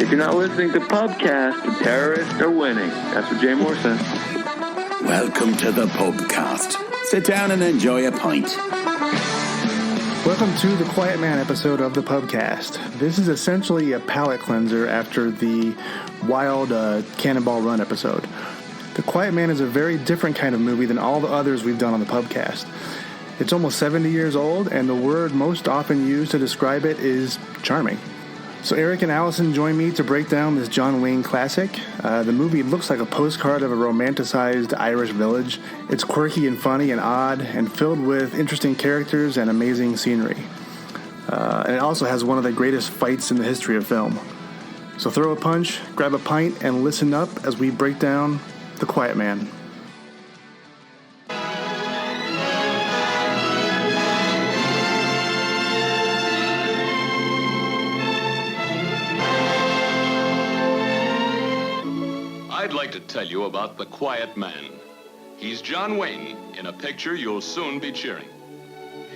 If you're not listening to Pubcast, the terrorists are winning. That's what Jay Moore said. Welcome to the Pubcast. Sit down and enjoy a pint. Welcome to the Quiet Man episode of the Pubcast. This is essentially a palate cleanser after the wild Cannonball Run episode. The Quiet Man is a very different kind of movie than all the others we've done on the Pubcast. It's almost 70 years old, and the word most often used to describe it is charming. So Eric and Allison join me to break down this John Wayne classic. The movie looks like a postcard of a romanticized Irish village. It's quirky and funny and odd and filled with interesting characters and amazing scenery. And it also has one of the greatest fights in the history of film. So throw a punch, grab a pint, and listen up as we break down The Quiet Man. I'd like to tell you about The Quiet Man. He's John Wayne in a picture you'll soon be cheering.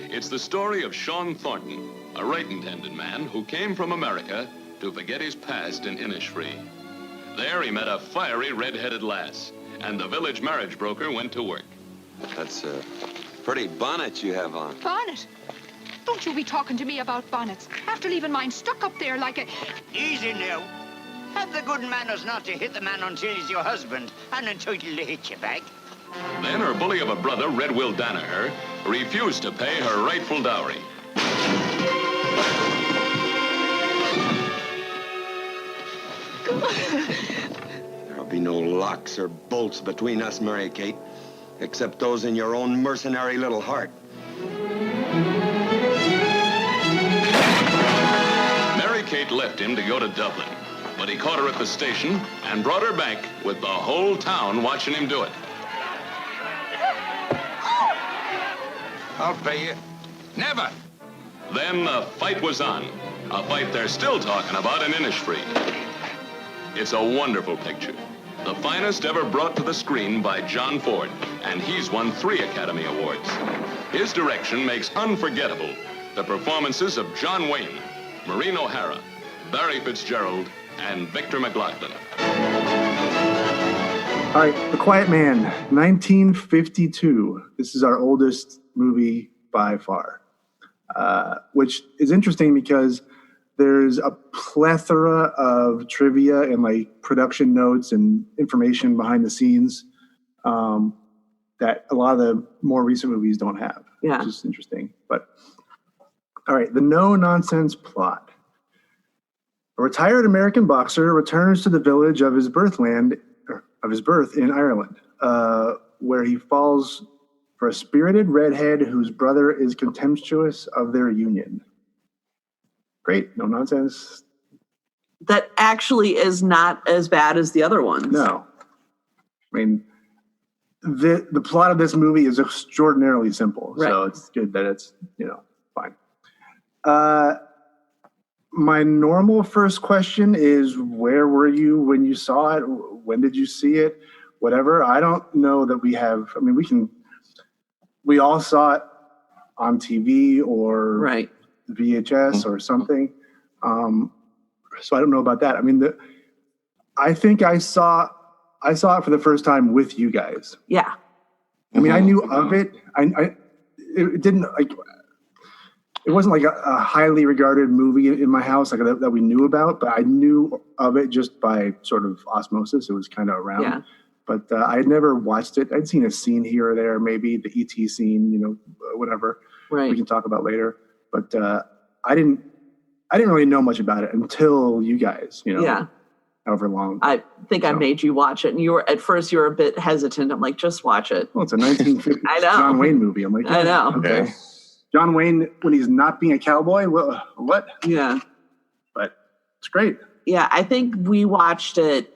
It's the story of Sean Thornton, a right-intended man who came from America to forget his past in Innisfree. There he met a fiery red-headed lass, and the village marriage broker went to work. That's a pretty bonnet you have on. Bonnet? Don't you be talking to me about bonnets after leaving mine stuck up there like a... Easy now. Have the good manners not to hit the man until he's your husband and entitled to hit you back. Then her bully of a brother, Red Will Danaher, refused to pay her rightful dowry. There'll be no locks or bolts between us, Mary Kate, except those in your own mercenary little heart. Mary Kate left him to go to Dublin, but he caught her at the station and brought her back with the whole town watching him do it. I'll pay you. Never. Then the fight was on, a fight they're still talking about in Innisfree. It's a wonderful picture, the finest ever brought to the screen by John Ford, and he's won 3 Academy Awards. His direction makes unforgettable the performances of John Wayne, Maureen O'Hara, Barry Fitzgerald, and Victor McLaglen. All right, The Quiet Man, 1952. This is our oldest movie by far, which is interesting because there's a plethora of trivia and like production notes and information behind the scenes that a lot of the more recent movies don't have, which is interesting. But all right, the no-nonsense plot. A retired American boxer returns to the village of his birth in Ireland, where he falls for a spirited redhead whose brother is contemptuous of their union. Great, no nonsense. That actually is not as bad as the other ones. No. I mean, the plot of this movie is extraordinarily simple, right. So it's good that it's, fine. My normal first question is, where were you when you saw it? When did you see it? Whatever. I don't know that we have, we all saw it on TV or VHS or something. So I don't know about that. I think I saw it for the first time with you guys. Yeah. I knew of it. It didn't it wasn't like a highly regarded movie in my house that we knew about, but I knew of it just by sort of osmosis. It was kind of around. Yeah. But I had never watched it. I'd seen a scene here or there, maybe the E.T. scene, whatever. Right. We can talk about later. But I didn't really know much about it until you guys, however long. I think I made you watch it, and at first you were a bit hesitant. I'm like, just watch it. Well, it's a 1950s John Wayne movie. I'm like, I know. Okay. Yeah. John Wayne when he's not being a cowboy. Well, what? Yeah. But it's great. Yeah, I think we watched it.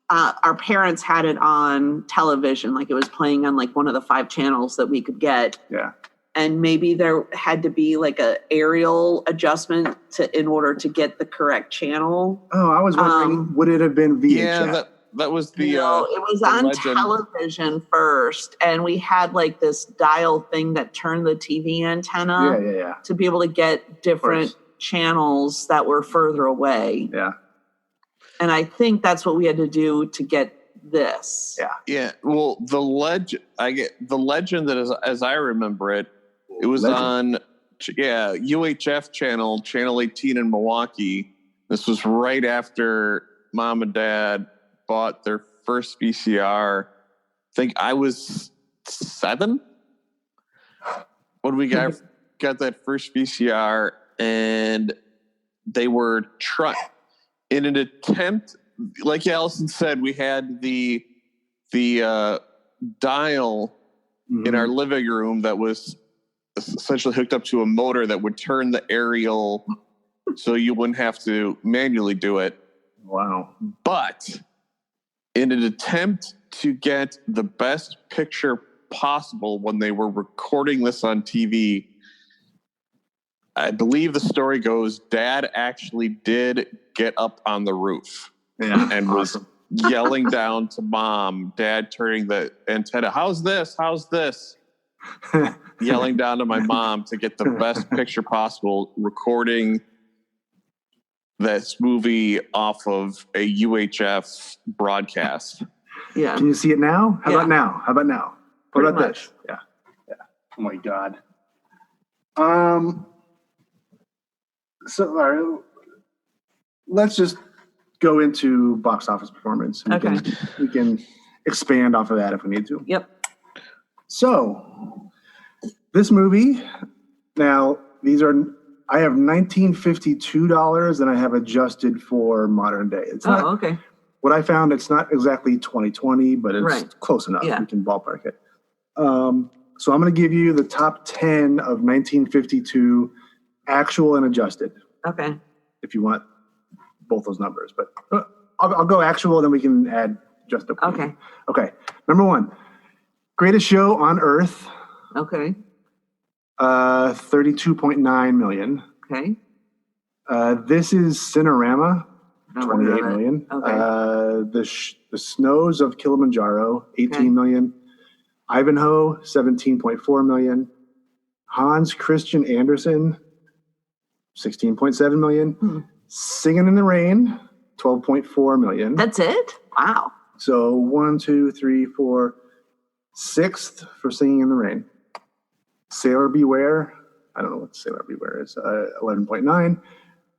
Our parents had it on television, like it was playing on like one of the 5 channels that we could get. Yeah. And maybe there had to be like a aerial adjustment in order to get the correct channel. Oh, I was wondering, would it have been VHS? Yeah, that was the. No, it was on legend. Television first, and we had like this dial thing that turned the TV antenna yeah. to be able to get different channels that were further away. Yeah. And I think that's what we had to do to get this. Yeah. Well, the legend that is, as I remember it, it was on UHF channel 18 in Milwaukee. This was right after Mom and Dad bought their first VCR. I think I was 7 when we got that first VCR, and they were in an attempt, like Allison said, we had the dial in our living room that was essentially hooked up to a motor that would turn the aerial so you wouldn't have to manually do it. Wow. But in an attempt to get the best picture possible when they were recording this on TV, I believe the story goes, Dad actually did get up on the roof and was yelling down to Mom, Dad turning the antenna, how's this? Yelling down to my mom to get the best picture possible, recording this movie off of a UHF broadcast. Yeah. Can you see it now? How about now? What about this? Yeah. Oh my God. So, all right, let's just go into box office performance. We can expand off of that if we need to. Yep. So, this movie, now, I have $1952 and I have adjusted for modern day. It's not, okay. What I found, it's not exactly 2020, but it's close enough. Yeah. We can ballpark it. So I'm going to give you the top 10 of 1952 actual and adjusted. Okay. If you want both those numbers, but I'll go actual, then we can add adjusted. Okay. Okay. Number 1, greatest show on Earth. Okay. 32.9 million. Okay. This is Cinerama, 28 million. Okay. The Snows of Kilimanjaro, 18 million. Ivanhoe, 17.4 million. Hans Christian Andersen, 16.7 million. Singing in the Rain, 12.4 million. That's it? Wow. So 1, 2, 3, 4, 6th for Singing in the Rain. Sailor Beware, I don't know what Sailor Beware is, 11.9.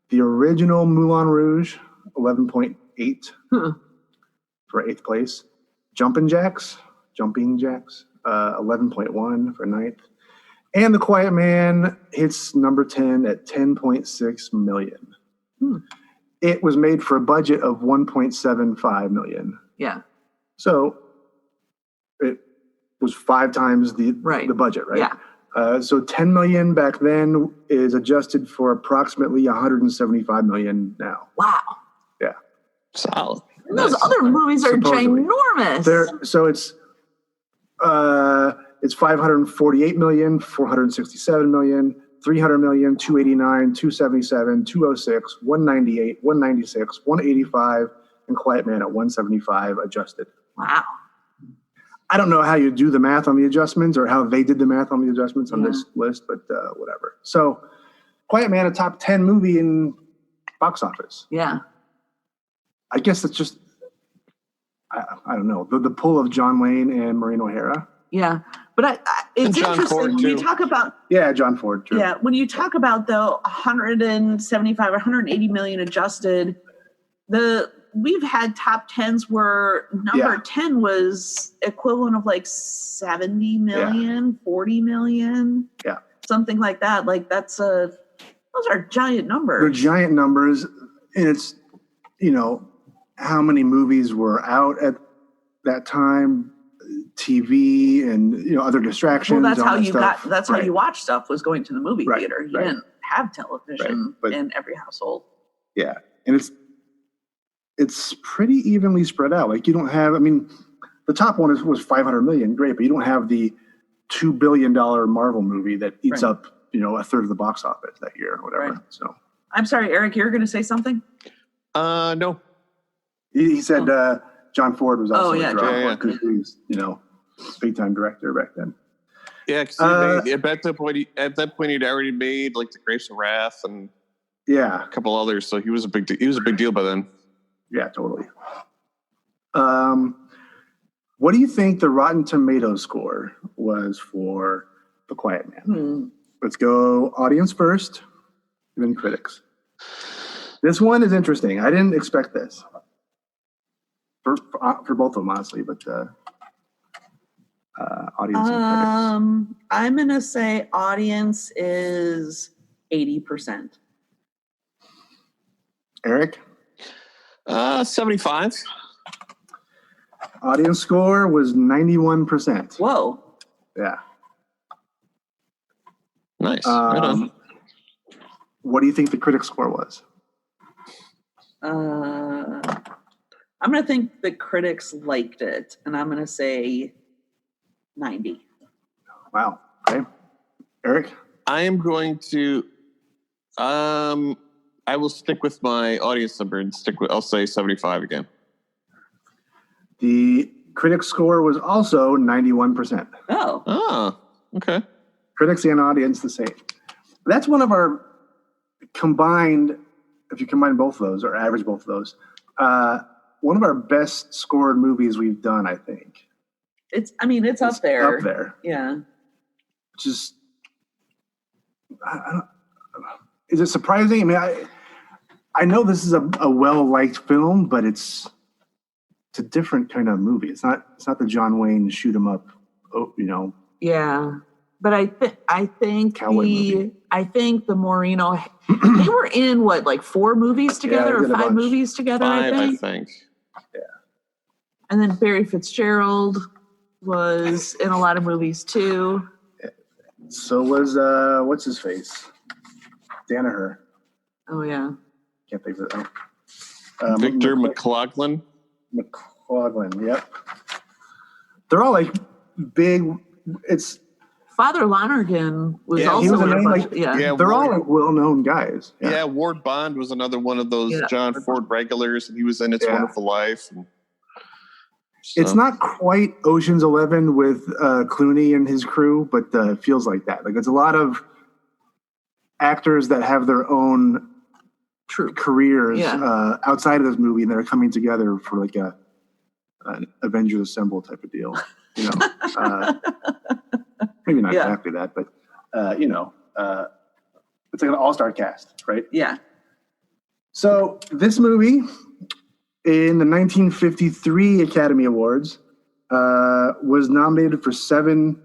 The original Moulin Rouge, 11.8 for 8th place. Jumping Jacks, 11.1 for 9th. And The Quiet Man hits number 10 at 10.6 million. It was made for a budget of 1.75 million. Yeah. So it was 5 times the budget, right? Yeah. So 10 million back then is adjusted for approximately 175 million now. Wow. Yeah. Solid. And those other movies are ginormous. So it's 548 million, 467 million, 300 million, 289, 277, 206, 198, 196, 185, and Quiet Man at 175 adjusted. Wow. I don't know how you do the math on the adjustments or how they did the math on the adjustments on this list, but whatever. So Quiet Man, a top 10 movie in box office. Yeah. I guess it's just, I don't know, the pull of John Wayne and Maureen O'Hara. Yeah. But it's interesting when you talk about... Yeah, John Ford, true. Yeah, when you talk about, though, 175 or 180 million adjusted, we've had top 10s where number 10 was equivalent of like 70 million, 40 million, something like that. Like those are giant numbers. They're giant numbers, and it's, how many movies were out at that time, TV and, other distractions. Well, that's how you watch stuff, was going to the movie theater. You didn't have television in every household. Yeah. And it's pretty evenly spread out. Like you don't have, the top one was 500 million, great, but you don't have the $2 billion Marvel movie that eats up, a third of the box office that year or whatever. Right. So I'm sorry, Eric, you're going to say something? No. He said John Ford was also a drama because he was, big time director back then. Yeah, because at that point he'd already made like The Grapes of Wrath and a couple others, so he was a big deal by then. Yeah, totally. What do you think the Rotten Tomatoes score was for The Quiet Man? Let's go audience first, then critics. This one is interesting. I didn't expect this for both of them, honestly, but audience and critics. I'm going to say audience is 80%. Eric? 75. Audience score was 91%. Whoa. Yeah. Nice. Right on. What do you think the critic score was? I'm going to think the critics liked it, and I'm going to say 90. Wow. Okay. Eric? I am going to, I will stick with my audience number and I'll say 75 again. The critic score was also 91%. Oh, okay. Critics and audience the same. That's one of our combined, if you combine both of those or average both of those, one of our best scored movies we've done, I think. It's up there. Up there. Yeah. Just, is it surprising? I mean, I know this is a well-liked film, but it's a different kind of movie. It's not the John Wayne shoot 'em up, Yeah. But I think the Maureen, they were in what, 4 movies together or 5 movies together? 5, I think. Yeah. And then Barry Fitzgerald was in a lot of movies too. So was what's his face? Danaher. Oh yeah. Can't think of it. Victor McLaughlin. McLaughlin. Yep. They're all big. It's Father Lonergan was also he was in a bunch. They're all well-known guys. Yeah. Ward Bond was another one of those John Ford regulars, and he was in It's Wonderful Life. It's not quite Ocean's 11 with Clooney and his crew, but it feels like that. It's a lot of actors that have their own careers outside of this movie, and they're coming together for an Avengers Assemble type of deal. Maybe not exactly that, but it's like an all-star cast, right? Yeah. So this movie, in the 1953 Academy Awards, was nominated for 7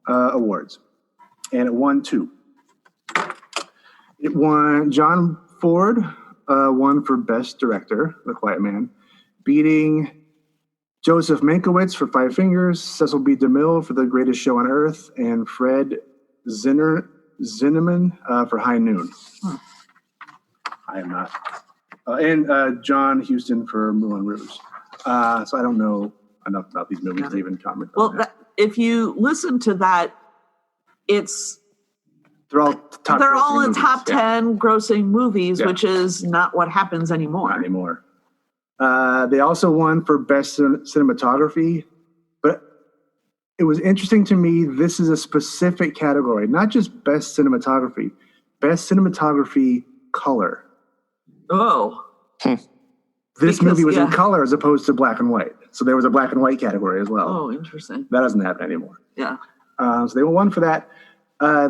awards, and it won 2. It won. John Ford won for Best Director, The Quiet Man, beating Joseph Mankiewicz for Five Fingers, Cecil B. DeMille for The Greatest Show on Earth, and Fred Zinnemann for High Noon. I am not. And John Huston for Moulin Rouge. So I don't know enough about these movies to even comment on that. If you listen to that, they're all in top 10 grossing movies, which is not what happens anymore. Not anymore. They also won for Best Cinematography, but it was interesting to me. This is a specific category, not just Best Cinematography, Best Cinematography Color. Oh. This movie was in color as opposed to black and white. So there was a black and white category as well. Oh, interesting. That doesn't happen anymore. Yeah. So they won for that.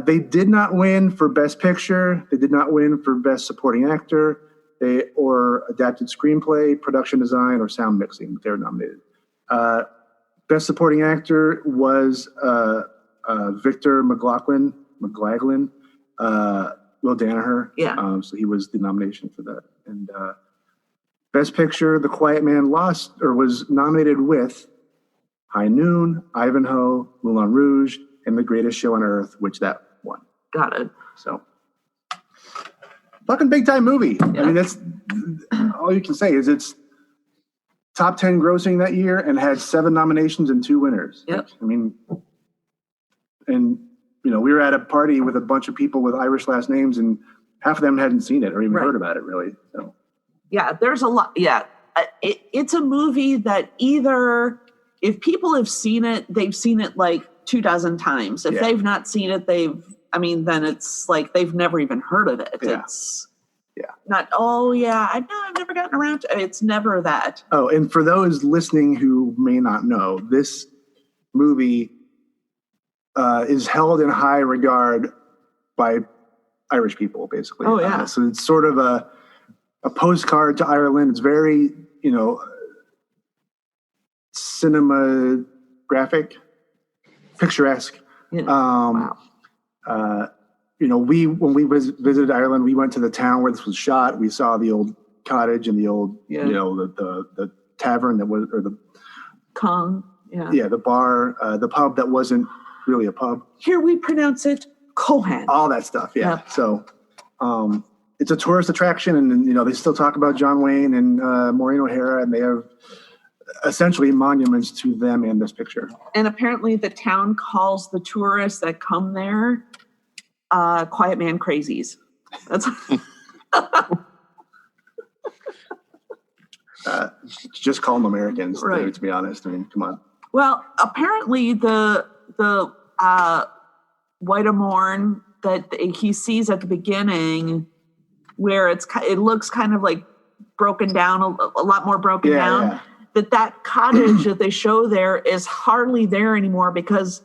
They did not win for Best Picture. They did not win for Best Supporting Actor or Adapted Screenplay, Production Design, or Sound Mixing. They were nominated. Best Supporting Actor was Victor McLaughlin, Will Danaher. Yeah. So he was the nomination for that. And Best Picture, The Quiet Man was nominated with High Noon, Ivanhoe, Moulin Rouge, and The Greatest Show on Earth, which that won. Got it. So, fucking big time movie. Yeah. I mean, that's all you can say is it's top 10 grossing that year and had 7 nominations and 2 winners. Yep. I mean, and we were at a party with a bunch of people with Irish last names, and half of them hadn't seen it or even heard about it, really. So, yeah, there's a lot. Yeah, it's a movie that either if people have seen it, they've seen it 2,000 times. If they've not seen it, then it's they've never even heard of it. Yeah. I've never gotten around to it. It's never that. Oh, and for those listening who may not know, this movie is held in high regard by Irish people, basically. Oh, yeah. So it's sort of a postcard to Ireland. It's very, cinematographic, picturesque. Yeah. Wow. When we visited Ireland, we went to the town where this was shot. We saw the old cottage and the old, the tavern that was, or the Kong. Yeah. Yeah, the bar, the pub that wasn't really a pub. Here we pronounce it Cohan. All that stuff. Yeah. Yep. So, it's a tourist attraction, and they still talk about John Wayne and Maureen O'Hara, and they have essentially monuments to them in this picture. And apparently, the town calls the tourists that come there quiet man crazies. That's just call them Americans, right. To be honest. I mean, come on. Well, apparently the White-a-Morn that he sees at the beginning, where it looks kind of like broken down, a lot more broken down. Yeah. That cottage that they show there is hardly there anymore because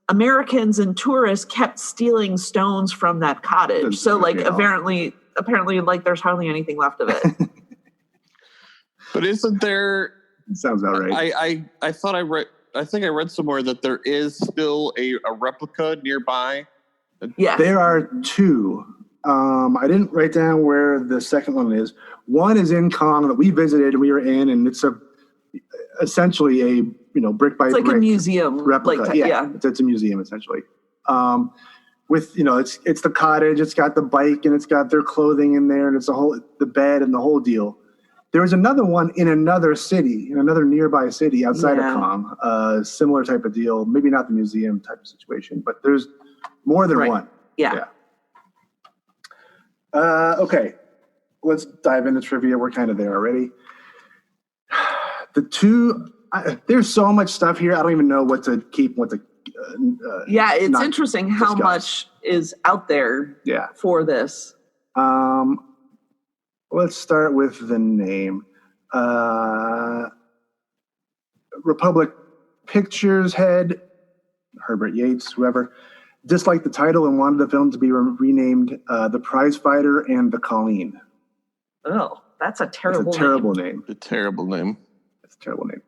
Americans and tourists kept stealing stones from that cottage. So, apparently, like there's hardly anything left of it. But isn't there? Sounds about right. I thought I think I read somewhere that there is still a replica nearby. Yeah, there are two. I didn't write down where the second one is. One is in Kong that we visited and we were in, and it's essentially a brick by brick, like a museum replica. It's a museum essentially. With it's the cottage, it's got the bike, and it's got their clothing in there, and it's the bed and the whole deal. There was another one in another city, in another nearby city outside of Kong, similar type of deal. Maybe not the museum type of situation, but there's more than one. Yeah. Okay, let's dive into trivia. We're kind of there already. The two, there's so much stuff here. I don't even know what to keep, what to. It's interesting how much is out there. For this. Let's start with the name. Republic Pictures head, Herbert Yates, whoever, disliked the title and wanted the film to be renamed The Prize Fighter and The Colleen. Oh, that's a terrible name. It's a terrible name. A terrible name. It's a terrible name.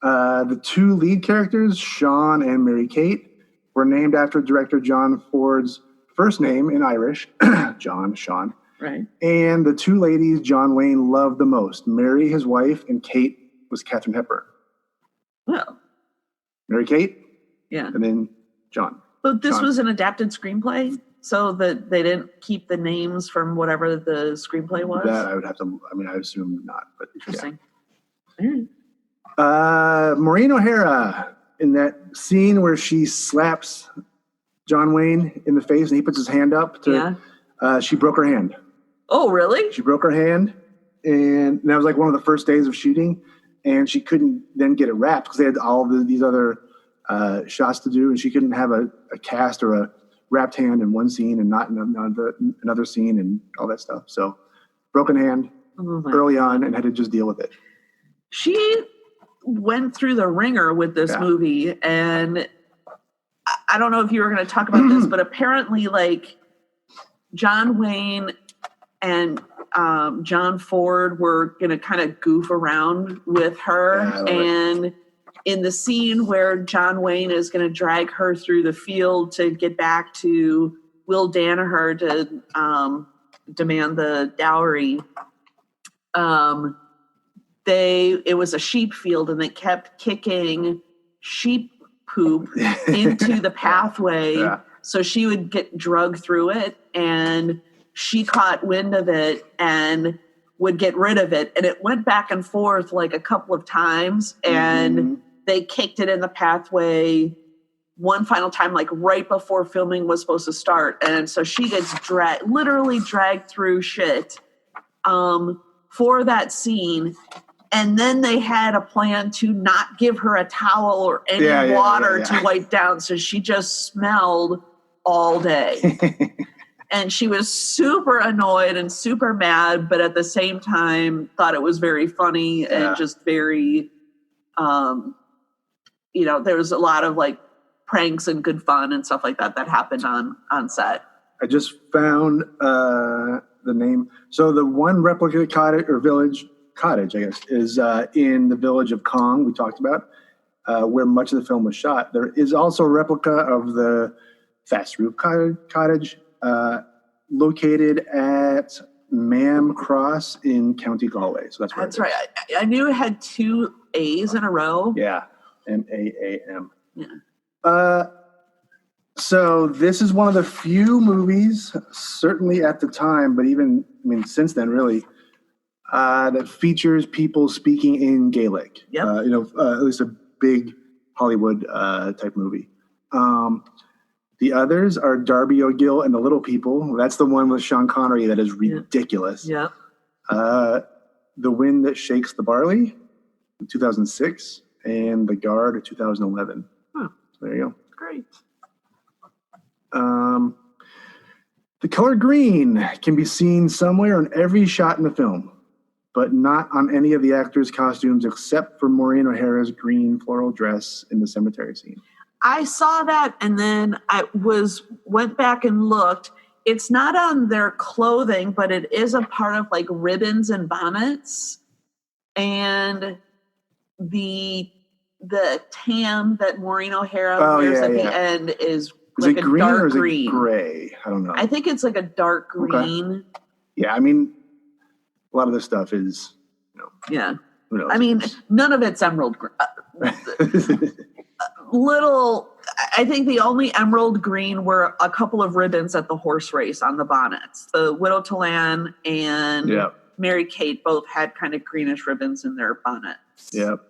The two lead characters, Sean and Mary Kate, were named after director John Ford's first name in Irish, Sean. Right. And the two ladies John Wayne loved the most, Mary, his wife, and Kate was Katharine Hepburn. Well. Mary Kate? Yeah. And then John. But this was an adapted screenplay, so that they didn't keep the names from whatever the screenplay was? That I would have to, I assume not. But interesting. Yeah. Maureen O'Hara, in that scene where she slaps John Wayne in the face and he puts his hand up she broke her hand. Oh, really? She broke her hand, and that was like one of the first days of shooting, and she couldn't then get it wrapped because they had all these other shots to do, and she couldn't have a cast or a wrapped hand in one scene and not in another scene and all that stuff. So broken hand early on and had to just deal with it. She went through the ringer with this movie, and I don't know if you were going to talk about this, but apparently John Wayne and John Ford were going to kind of goof around with her. And in the scene where John Wayne is going to drag her through the field to get back to Will Danaher to demand the dowry, it was a sheep field, and they kept kicking sheep poop into the pathway. So she would get drugged through it, and she caught wind of it and would get rid of it. And it went back and forth like a couple of times, and they kicked it in the pathway one final time, like right before filming was supposed to start. And so she gets literally dragged through shit for that scene. And then they had a plan to not give her a towel or any water to wipe down. So she just smelled all day. And she was super annoyed and super mad, but at the same time thought it was very funny and just very, there was a lot of like pranks and good fun and stuff like that happened on set. I just found the name. So the one replica cottage or cottage, I guess, is in the village of Kong we talked about, where much of the film was shot. There is also a replica of the thatched roof cottage located at Mam Cross in County Galway. So that's right. I knew it had 2 A's in a row. Yeah, MAAM. Yeah. So this is one of the few movies, certainly at the time, but even since then, really, that features people speaking in Gaelic. Yep. At least a big Hollywood type movie. The others are Darby O'Gill and the Little People. That's the one with Sean Connery that is ridiculous. Yeah. The Wind That Shakes the Barley, 2006, and The Guard, 2011. Huh. So there you go. Great. The color green can be seen somewhere on every shot in the film, but not on any of the actors' costumes except for Maureen O'Hara's green floral dress in the cemetery scene. I saw that, and then I went back and looked. It's not on their clothing, but it is a part of like ribbons and bonnets, and the tam that Maureen O'Hara wears at the end is like it a green dark or is green. It gray? I don't know. I think it's like a dark green. Okay. Yeah, a lot of this stuff is, Yeah. Who knows? None of it's emerald green. I think the only emerald green were a couple of ribbons at the horse race on the bonnets. The Widow Talan and Mary Kate both had kind of greenish ribbons in their bonnets. Yep.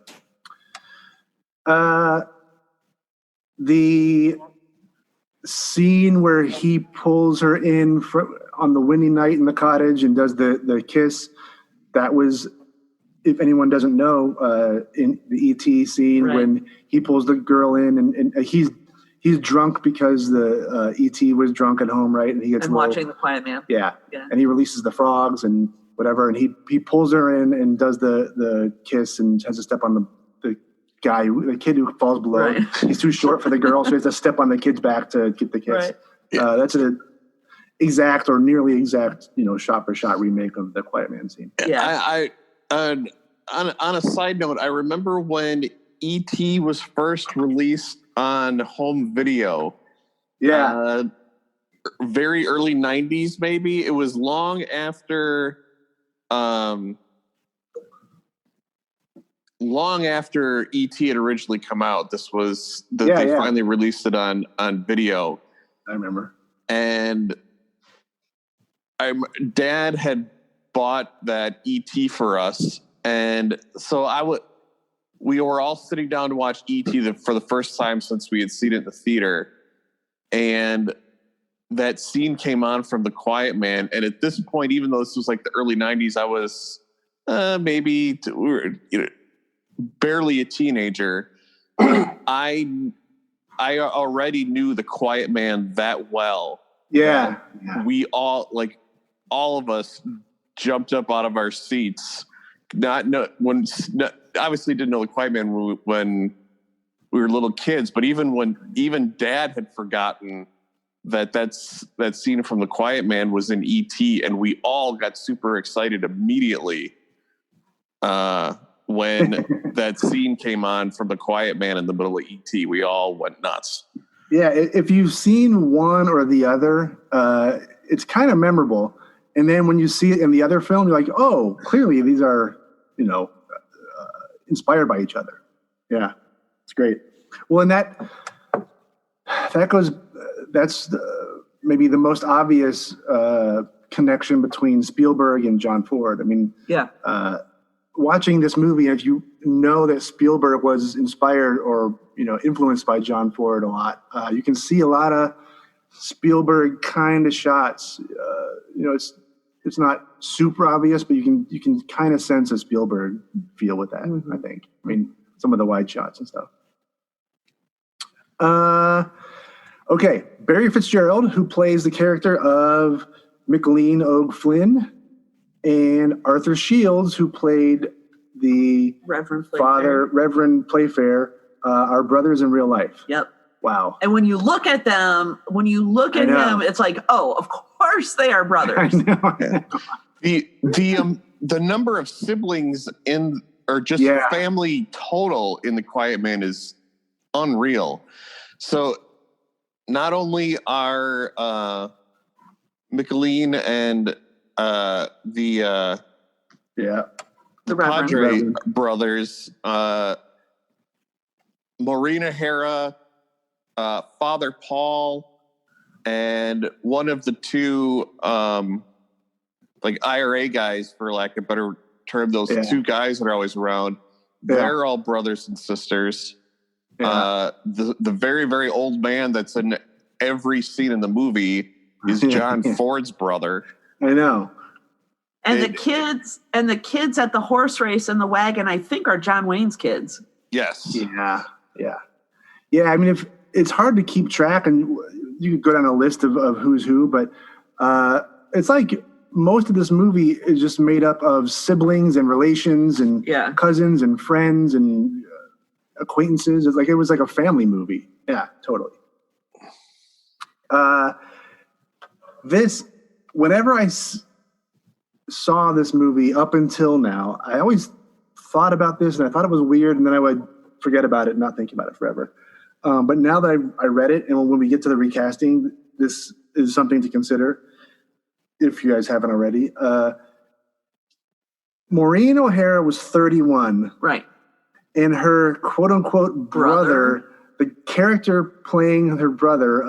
The scene where he pulls her in on the windy night in the cottage and does the kiss, that was, if anyone doesn't know, in the E.T. scene when he pulls the girl in and he's drunk because the E.T. was drunk at home, right? And he gets watching The Quiet Man. Yeah. And he releases the frogs and whatever, and he pulls her in and does the kiss and has to step on the kid who falls below. Right. He's too short for the girl, so he has to step on the kid's back to get the kiss. Right. That's an exact or nearly exact, shot for shot remake of the Quiet Man scene. Yeah. I on a side note, I remember when E.T. was first released on home video. Yeah. Very early 90s, maybe. It was long after E.T. had originally come out. This was they finally released it on video. I remember. And Dad had bought that E.T. for us, and so we were all sitting down to watch E.T. for the first time since we had seen it in the theater, and that scene came on from The Quiet Man. And at this point, even though this was like the early 90s, I was barely a teenager. I already knew The Quiet Man that well. Yeah. We all of us jumped up out of our seats. Obviously didn't know The Quiet Man when we were little kids, but even Dad had forgotten that scene from The Quiet Man was in E.T., and we all got super excited immediately when that scene came on from The Quiet Man in the middle of E.T. We all went nuts. Yeah, if you've seen one or the other, it's kind of memorable. And then when you see it in the other film, you're like, oh, clearly these are, inspired by each other. Yeah, it's great. Well, and that's maybe the most obvious connection between Spielberg and John Ford. Watching this movie, if you know that Spielberg was inspired or influenced by John Ford a lot, you can see a lot of Spielberg kind of shots. It's not super obvious, but you can kind of sense a Spielberg feel with that. Mm-hmm. I think. Some of the wide shots and stuff. Okay, Barry Fitzgerald, who plays the character of McLean O'Flynn, and Arthur Shields, who played the Reverend Playfair, are brothers in real life. Yep. Wow. And when you look at them, him, it's like, oh, of course they are brothers. I know. The number of siblings family total in The Quiet Man is unreal. So not only are McLean and the Padre brothers, Maureen O'Hara, Father Paul, and one of the two IRA guys, for lack of a better term, those two guys that are always around, they're all brothers and sisters. The very, very old man that's in every scene in the movie is John Ford's brother. I know. And the kids at the horse race in the wagon, I think, are John Wayne's kids. Yes. Yeah. I mean, if it's hard to keep track, and you could go down a list of who's who, but it's like most of this movie is just made up of siblings and relations and cousins and friends and acquaintances. It's like it was like a family movie. Yeah, totally. Whenever I saw this movie up until now, I always thought about this and I thought it was weird, and then I would forget about it and not think about it forever. But now that I read it, and when we get to the recasting, this is something to consider if you guys haven't already. Maureen O'Hara was 31. Right. And her quote-unquote brother, the character playing her brother,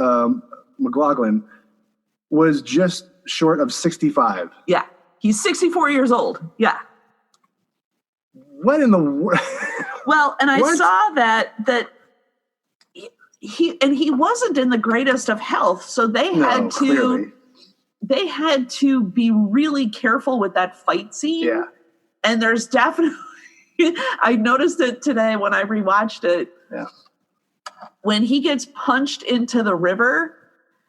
McLaughlin, was just short of 65. Yeah. He's 64 years old. Yeah. What in the world? Well, and I saw that he wasn't in the greatest of health, so they had to be really careful with that fight scene. Yeah. And there's definitely I noticed it today when I rewatched it. Yeah. When he gets punched into the river.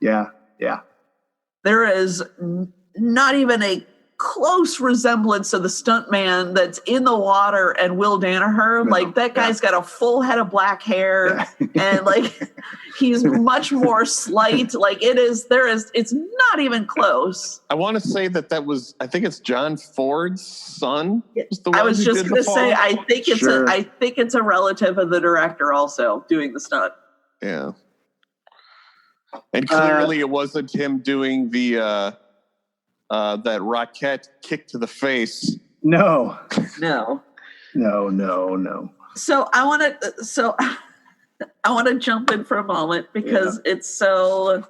Yeah. There is not even a close resemblance to the stuntman that's in the water and Will Danaher. No, like that guy's got a full head of black hair and like he's much more slight. Like it's not even close. I want to say that was, I think it's John Ford's son. I was just going to say, I think it's a relative of the director also doing the stunt. Yeah. And clearly it wasn't him doing the that Rocket kick to the face. No. No. So I want to jump in for a moment because it's so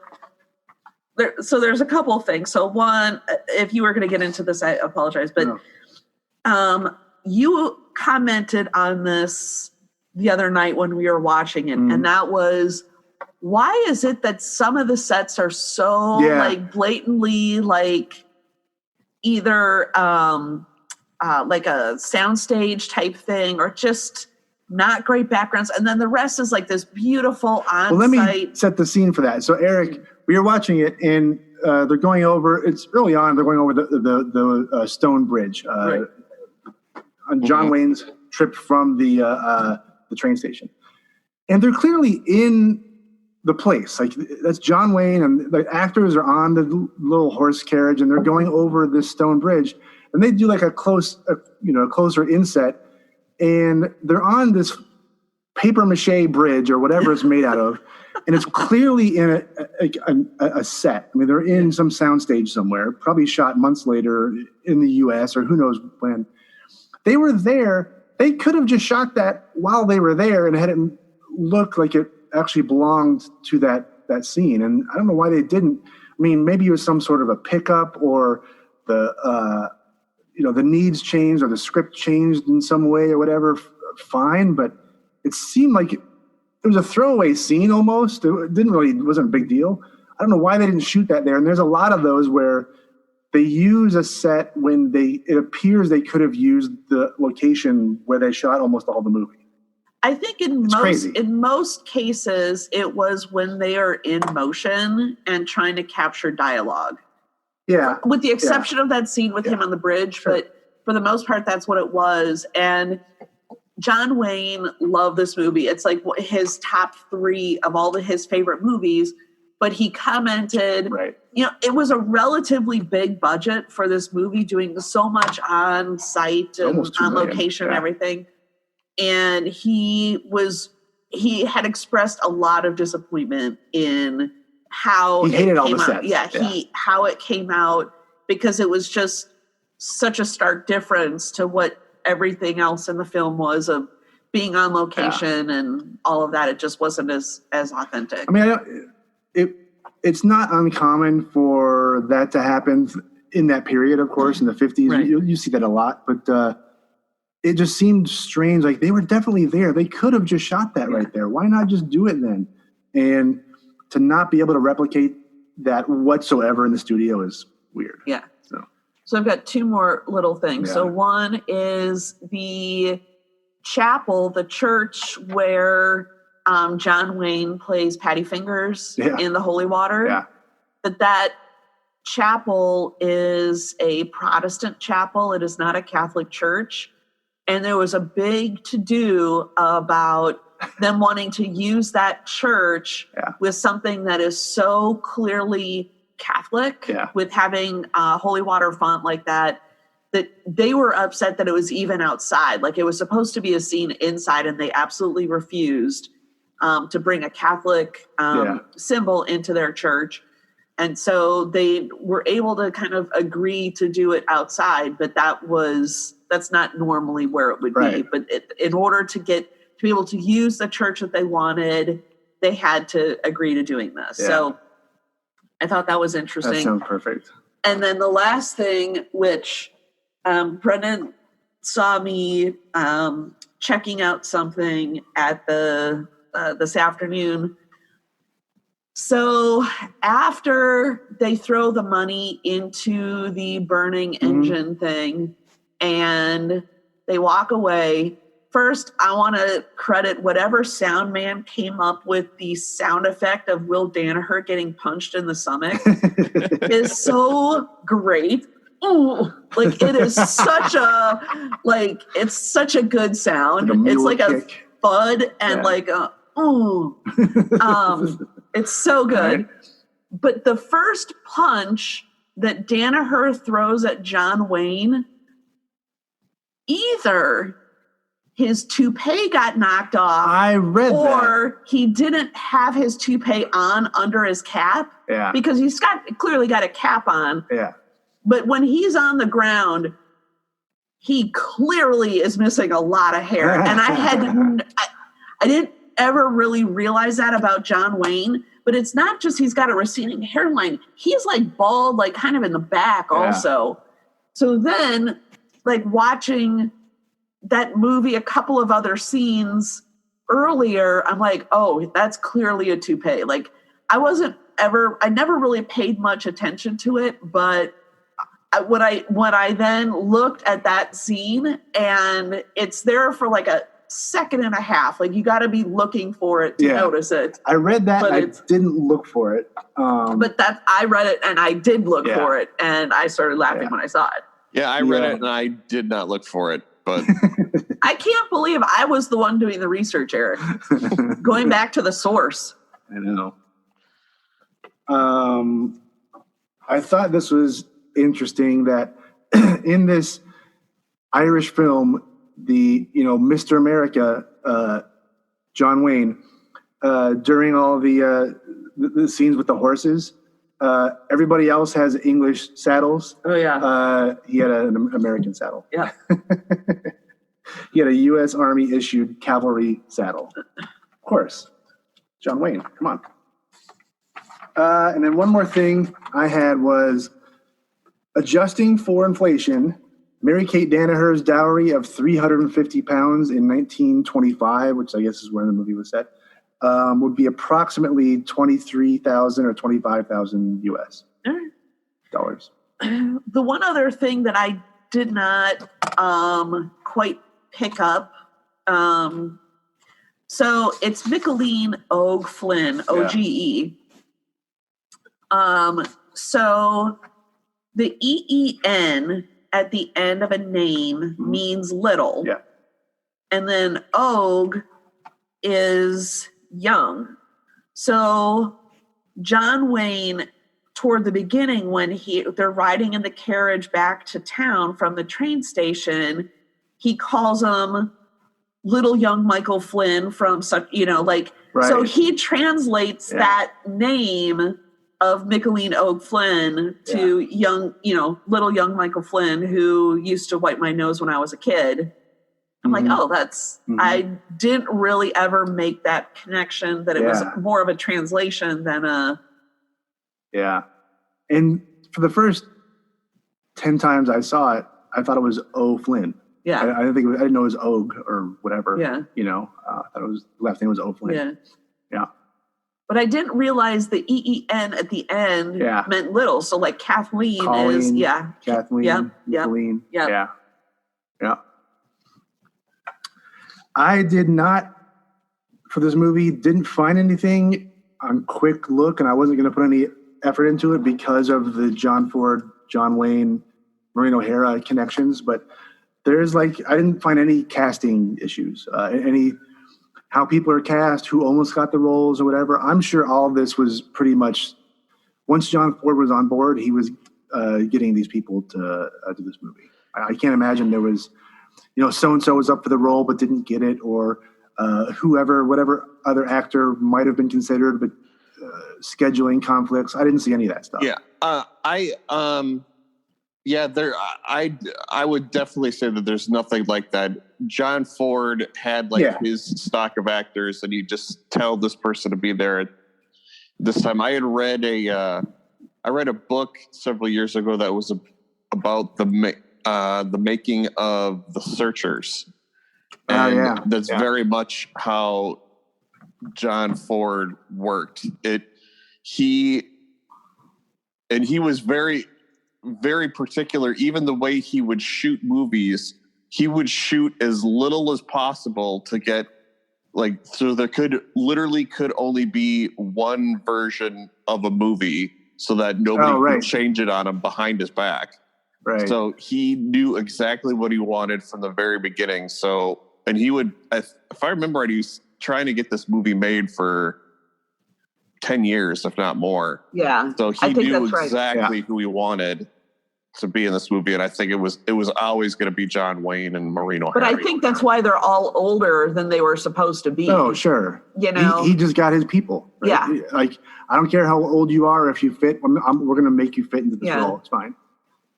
there's a couple of things. So one, if you were going to get into this, I apologize, but you commented on this the other night when we were watching it, and that was, why is it that some of the sets are so like blatantly like either like a soundstage type thing or just not great backgrounds, and then the rest is like this beautiful on-site. Well, let me set the scene for that. So Eric, we were watching it, and they're going over. It's early on. They're going over the stone bridge on John Wayne's trip from the train station, and they're clearly in the place. Like that's John Wayne, and the actors are on the little horse carriage, and they're going over this stone bridge, and they do like a closer inset, and they're on this paper mache bridge or whatever it's made out of, and it's clearly in a set. I mean, they're in some soundstage somewhere, probably shot months later in the U.S. or who knows when. They were there. They could have just shot that while they were there and had it look like it actually belonged to that scene, and I don't know why they didn't. I mean, maybe it was some sort of a pickup, or the needs changed, or the script changed in some way, or whatever. Fine, but it seemed like it was a throwaway scene almost. It wasn't a big deal. I don't know why they didn't shoot that there. And there's a lot of those where they use a set when it appears they could have used the location where they shot almost all the movie. I think in most cases, it was when they are in motion and trying to capture dialogue. Yeah. With the exception of that scene with him on the bridge, but for the most part, that's what it was. And John Wayne loved this movie. It's like his top 3 of all his favorite movies. But he commented, it was a relatively big budget for this movie, doing so much on site and on location and everything. And he had expressed a lot of disappointment in how he hated it all came the out. sets. How it came out, because it was just such a stark difference to what everything else in the film was of being on location and all of that. It just wasn't as authentic. I mean, it's not uncommon for that to happen in that period, of course, in the 50s. Right. You see that a lot, but it just seemed strange. Like, they were definitely there. They could have just shot that right there. Why not just do it then? And to not be able to replicate that whatsoever in the studio is weird. Yeah. So I've got 2 more little things. Yeah. So one is the chapel, the church where John Wayne plays Patty Fingers in the Holy Water. Yeah. That chapel is a Protestant chapel. It is not a Catholic church. And there was a big to-do about them wanting to use that church with something that is so clearly Catholic, with having a holy water font like that they were upset that it was even outside. Like, it was supposed to be a scene inside, and they absolutely refused to bring a Catholic symbol into their church. And so they were able to kind of agree to do it outside, but that's not normally where it would be. But in order to be able to use the church that they wanted, they had to agree to doing this. Yeah. So I thought that was interesting. That sounds perfect. And then the last thing, which Brendan saw me checking out something at this afternoon. So after they throw the money into the burning engine thing and they walk away, first, I want to credit whatever sound man came up with the sound effect of Will Danaher getting punched in the stomach. Is so great. Ooh, like, it is such a good sound. It's like a thud and like a ooh. It's so good. Right. But the first punch that Danaher throws at John Wayne, either his toupee got knocked off. I read that. Or he didn't have his toupee on under his cap. Yeah. Because he's clearly got a cap on. Yeah. But when he's on the ground, he clearly is missing a lot of hair. And I didn't ever really realize that about John Wayne. But it's not just he's got a receding hairline. He's like bald, like kind of in the back also. So then, like, watching that movie, a couple of other scenes earlier, I'm like, oh, that's clearly a toupee. Like, I never really paid much attention to it, but when I then looked at that scene, and it's there for like a second and a half, like, you got to be looking for it to notice it. I read that, but I didn't look for it. But I read it, and I did look for it, and I started laughing when I saw it. Yeah, I read it, and I did not look for it. But I can't believe I was the one doing the research, Eric. Going back to the source. I know. I thought this was interesting that in this Irish film, the Mr. America, John Wayne, during all the scenes with the horses, everybody else has English saddles. Oh yeah. He had an American saddle. Yeah. He had a U.S. Army issued cavalry saddle. Of course, John Wayne. Come on. And then one more thing I had was, adjusting for inflation, Mary-Kate Danaher's dowry of £350 in 1925, which I guess is where the movie was set, would be approximately $23,000 or $25,000 US dollars. The one other thing that I did not quite pick up So it's Micheline Og Flynn, O-G-E. So the E-E-N at the end of a name means little. Yeah. And then Og is young. So John Wayne, toward the beginning, when they're riding in the carriage back to town from the train station, he calls him little young Michael Flynn from such, right. So he translates that name of Micheline Og Flynn to young, little young Michael Flynn, who used to wipe my nose when I was a kid. I'm like, oh, that's, I didn't really ever make that connection that it was more of a translation than a. Yeah. And for the first 10 times I saw it, I thought it was O Flynn. Yeah. I didn't know it was Og or whatever. Yeah. I thought it was, last name was O Flynn. Yeah. Yeah. But I didn't realize the E-E-N at the end meant little. So like Kathleen Colleen, is, Kathleen, Kathleen. Yeah. I did not, for this movie, didn't find anything on quick look, and I wasn't going to put any effort into it because of the John Ford, John Wayne, Maureen O'Hara connections. But there's I didn't find any casting issues, any how people are cast, who almost got the roles or whatever. I'm sure all of this was pretty much, once John Ford was on board, he was getting these people to do this movie. I can't imagine there was, so-and-so was up for the role but didn't get it, or whatever other actor might have been considered, but scheduling conflicts. I didn't see any of that stuff. Yeah. I would definitely say that there's nothing like that. John Ford had his stock of actors, and you just tell this person to be there at this time. I had read I read a book several years ago that was about the making of The Searchers. And that's very much how John Ford worked. He was very, very particular. Even the way he would shoot movies, he would shoot as little as possible to get so there could only be one version of a movie, so that nobody could change it on him behind his back. Right. So he knew exactly what he wanted from the very beginning. So, and he would, if I remember right, he was trying to get this movie made for 10 years, if not more. Yeah. So he knew exactly who he wanted to be in this movie. And I think it was always going to be John Wayne and Maureen O'Hara. But I think that's why they're all older than they were supposed to be. Oh, sure. He just got his people. Right? Yeah. I don't care how old you are. If you fit, we're going to make you fit into this role. It's fine.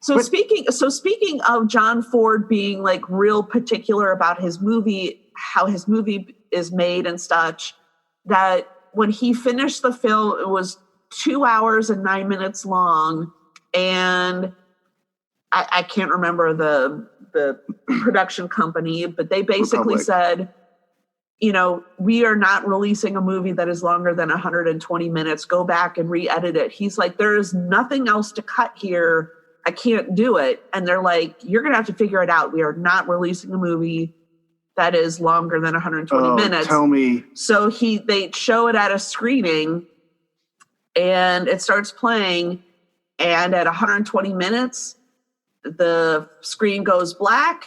So speaking of John Ford being real particular about his movie, how his movie is made and such, that when he finished the film, it was 2 hours and 9 minutes long, and I can't remember the production company, but they basically said, we are not releasing a movie that is longer than 120 minutes. Go back and re-edit it. He's like, there is nothing else to cut here. I can't do it. And they're like, you're going to have to figure it out. We are not releasing a movie that is longer than 120 minutes. Tell me. So they show it at a screening, and it starts playing. And at 120 minutes, the screen goes black,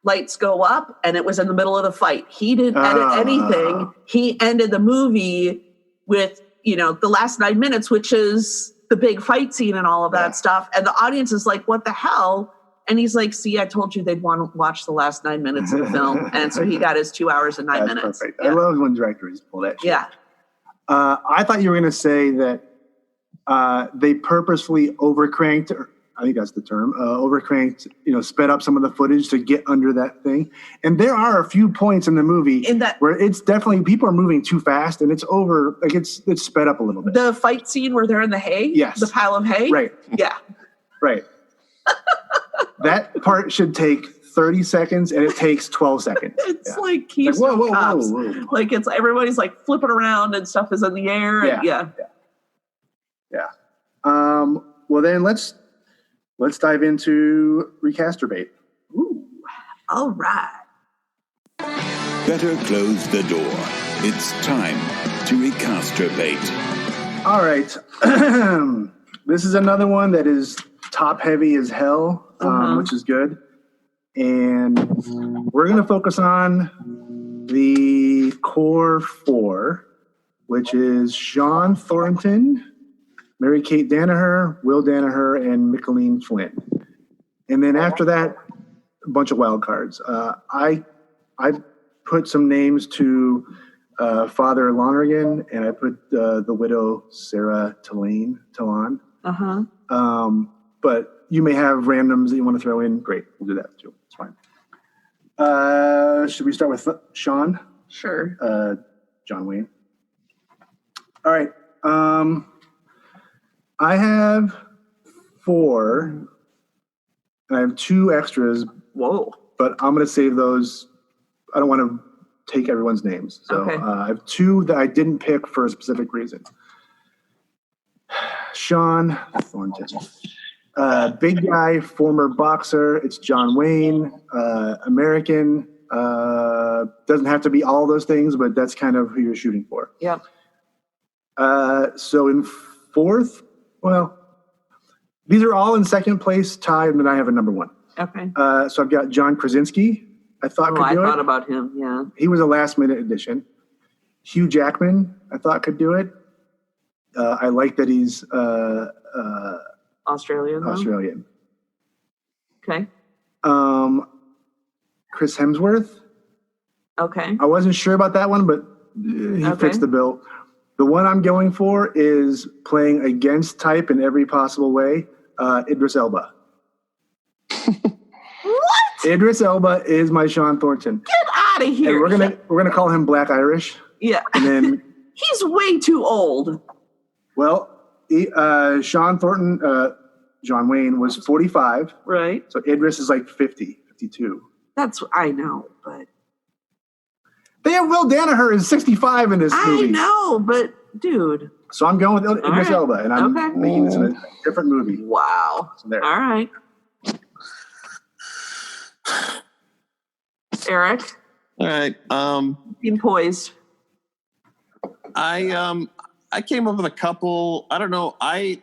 lights go up, and it was in the middle of the fight. He didn't edit anything. He ended the movie with, the last 9 minutes, which is the big fight scene and all of that stuff. And the audience is like, what the hell? And he's like, see, I told you they'd want to watch the last 9 minutes of the film. And so he got his 2 hours and 9 minutes. Perfect. I love when directors pull that shit. Yeah. I thought you were going to say that they purposefully overcranked, or I think that's the term, overcranked, sped up some of the footage to get under that thing. And there are a few points in the movie where it's definitely, people are moving too fast, and it's over, it's sped up a little bit. The fight scene where they're in the hay? Yes. The pile of hay? Right. Yeah. Right. That part should take 30 seconds, and it takes 12 seconds. It's like Keystone Cops. Whoa. Like everybody's flipping around and stuff is in the air. Yeah. Well, then let's dive into Recasturbate. Ooh. All right. Better close the door. It's time to recastrate. All right. This is another one that is top heavy as hell, which is good. And we're going to focus on the core four, which is Sean Thornton, Mary-Kate Danaher, Will Danaher, and Micheline Flynn. And then after that, a bunch of wild cards. I put some names to Father Lonergan, and I put the widow Sarah Talon. But you may have randoms that you want to throw in. Great, we'll do that too. It's fine. Should we start with Sean? Sure. John Wayne. All right. I have 4, and I have 2 extras. Whoa. But I'm going to save those. I don't want to take everyone's names. So Okay. I have 2 that I didn't pick for a specific reason. Sean Thornton. Big guy, former boxer. It's John Wayne, American. Doesn't have to be all those things, but that's kind of who you're shooting for. Yep. So in 4th, well, these are all in 2nd place tied, and then I have a number 1. Okay. So I've got John Krasinski. I thought could do it. I thought about him, yeah. He was a last-minute addition. Hugh Jackman, I thought could do it. I like that he's Australian. Though? Australian. Okay. Chris Hemsworth. Okay. I wasn't sure about that one, but he fits the bill. The one I'm going for is playing against type in every possible way. Idris Elba. What? Idris Elba is my Sean Thornton. Get out of here! And we're gonna call him Black Irish. Yeah. And then he's way too old. Well, Sean Thornton, John Wayne was 45. Right. So Idris is like 50, 52. That's I know, but they have Will Danaher is 65 in this movie. I know, but dude. So I'm going with Idris Elba, and I'm making this a different movie. Wow. So there. All right. Eric. All right. Being poised. I came up with a couple. I don't know. I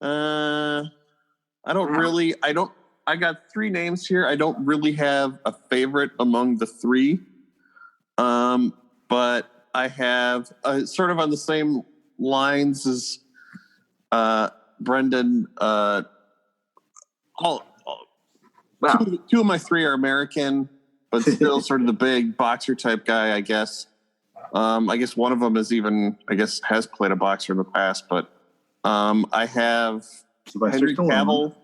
got 3 names here. I don't really have a favorite among the 3. But I have sort of on the same lines as Brendan. Two of my 3 are American, but still sort of the big boxer type guy, I guess. I guess one of them is even, has played a boxer in the past, but I have Henry Cavill.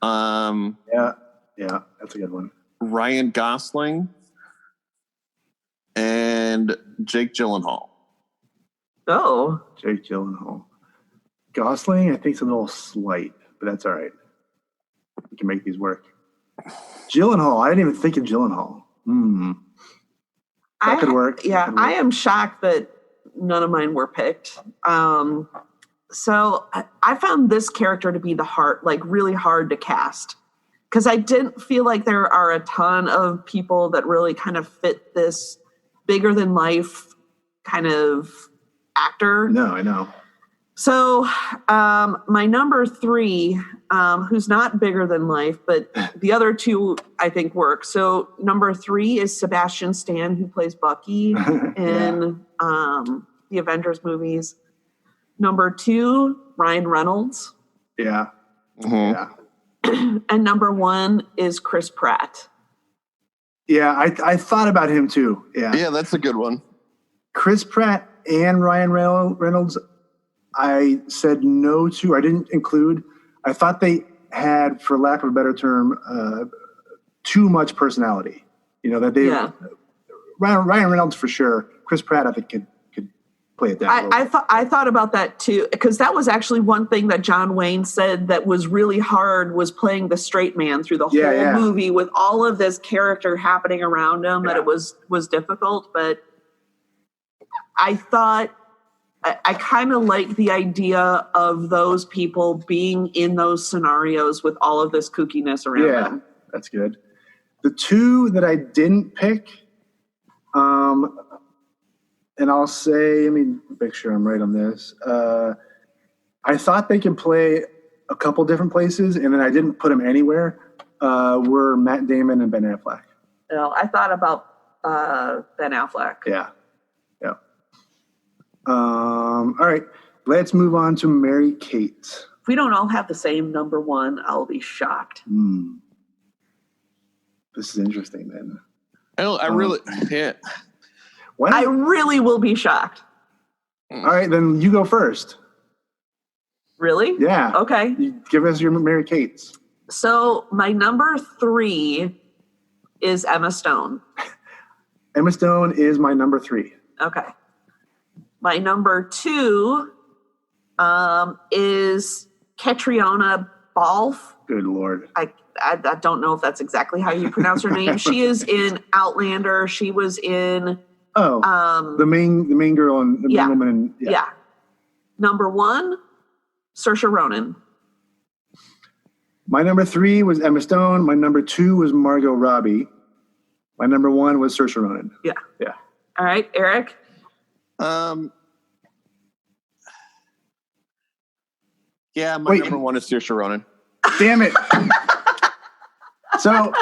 Yeah, that's a good one. Ryan Gosling and Jake Gyllenhaal. Oh. Jake Gyllenhaal. Gosling, I think, is a little slight, but that's all right. We can make these work. Gyllenhaal, I didn't even think of Gyllenhaal. That could work. Yeah, I am shocked that none of mine were picked. So I found this character to be really hard to cast because I didn't feel like there are a ton of people that really kind of fit this bigger than life kind of actor. No, I know. So my number 3, who's not bigger than life, but the other 2 I think work. So number 3 is Sebastian Stan, who plays Bucky in the Avengers movies. Number 2, Ryan Reynolds. Yeah. Mm-hmm. Yeah. And number 1 is Chris Pratt. Yeah, I thought about him too. Yeah, that's a good one. Chris Pratt and Ryan Reynolds, I said no to. I didn't include. I thought they had, for lack of a better term, too much personality. You know, that they Ryan Reynolds for sure. Chris Pratt, I think, could play it down. I thought about that too, because that was actually one thing that John Wayne said that was really hard, was playing the straight man through the whole movie with all of this character happening around him. That it was difficult, but I thought I kind of like the idea of those people being in those scenarios with all of this kookiness around them. That's good. The 2 that I didn't pick And I'll say, let me make sure I'm right on this. I thought they could play a couple different places, and then I didn't put them anywhere. Were Matt Damon and Ben Affleck. No, I thought about Ben Affleck. Yeah. All right, let's move on to Mary Kate. If we don't all have the same number one, I'll be shocked. This is interesting, then. I really, yeah. I really will be shocked. All right, then you go first. Really? Yeah. Okay. You give us your Mary Kates. So my number 3 is Emma Stone. Emma Stone is my number 3. Okay. My number 2 is Catriona Balfe. Good Lord. I don't know if that's exactly how you pronounce her name. She is in Outlander. She was in the main girl and the main woman. Yeah. Number 1, Saoirse Ronan. My number 3 was Emma Stone. My number 2 was Margot Robbie. My number 1 was Saoirse Ronan. Yeah. Yeah. All right, Eric. Yeah, my number 1 is Saoirse Ronan. Damn it. So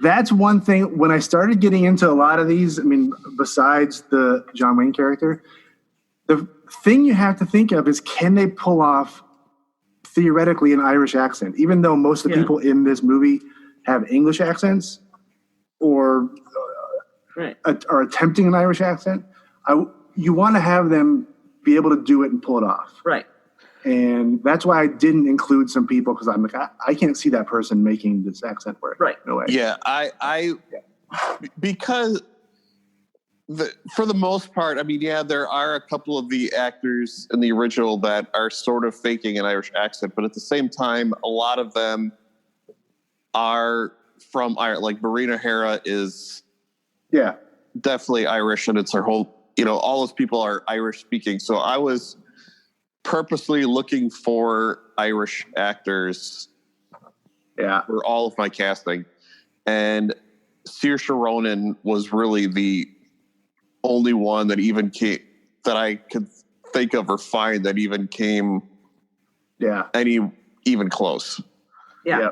that's one thing. When I started getting into a lot of these, I mean, besides the John Wayne character, the thing you have to think of is, can they pull off theoretically an Irish accent? Even though most of the people in this movie have English accents or are attempting an Irish accent, you want to have them be able to do it and pull it off. Right. And that's why I didn't include some people, because I'm like, I can't see that person making this accent work. Right. No way. Yeah, because for the most part, I mean, yeah, there are a couple of the actors in the original that are sort of faking an Irish accent, but at the same time, a lot of them are from Ireland. Like Maureen O'Hara is definitely Irish, and it's her whole, all those people are Irish speaking. So I was purposely looking for Irish actors for all of my casting. And Saoirse Ronan was really the only one that even came, that I could think of or find that even came even close. Yeah.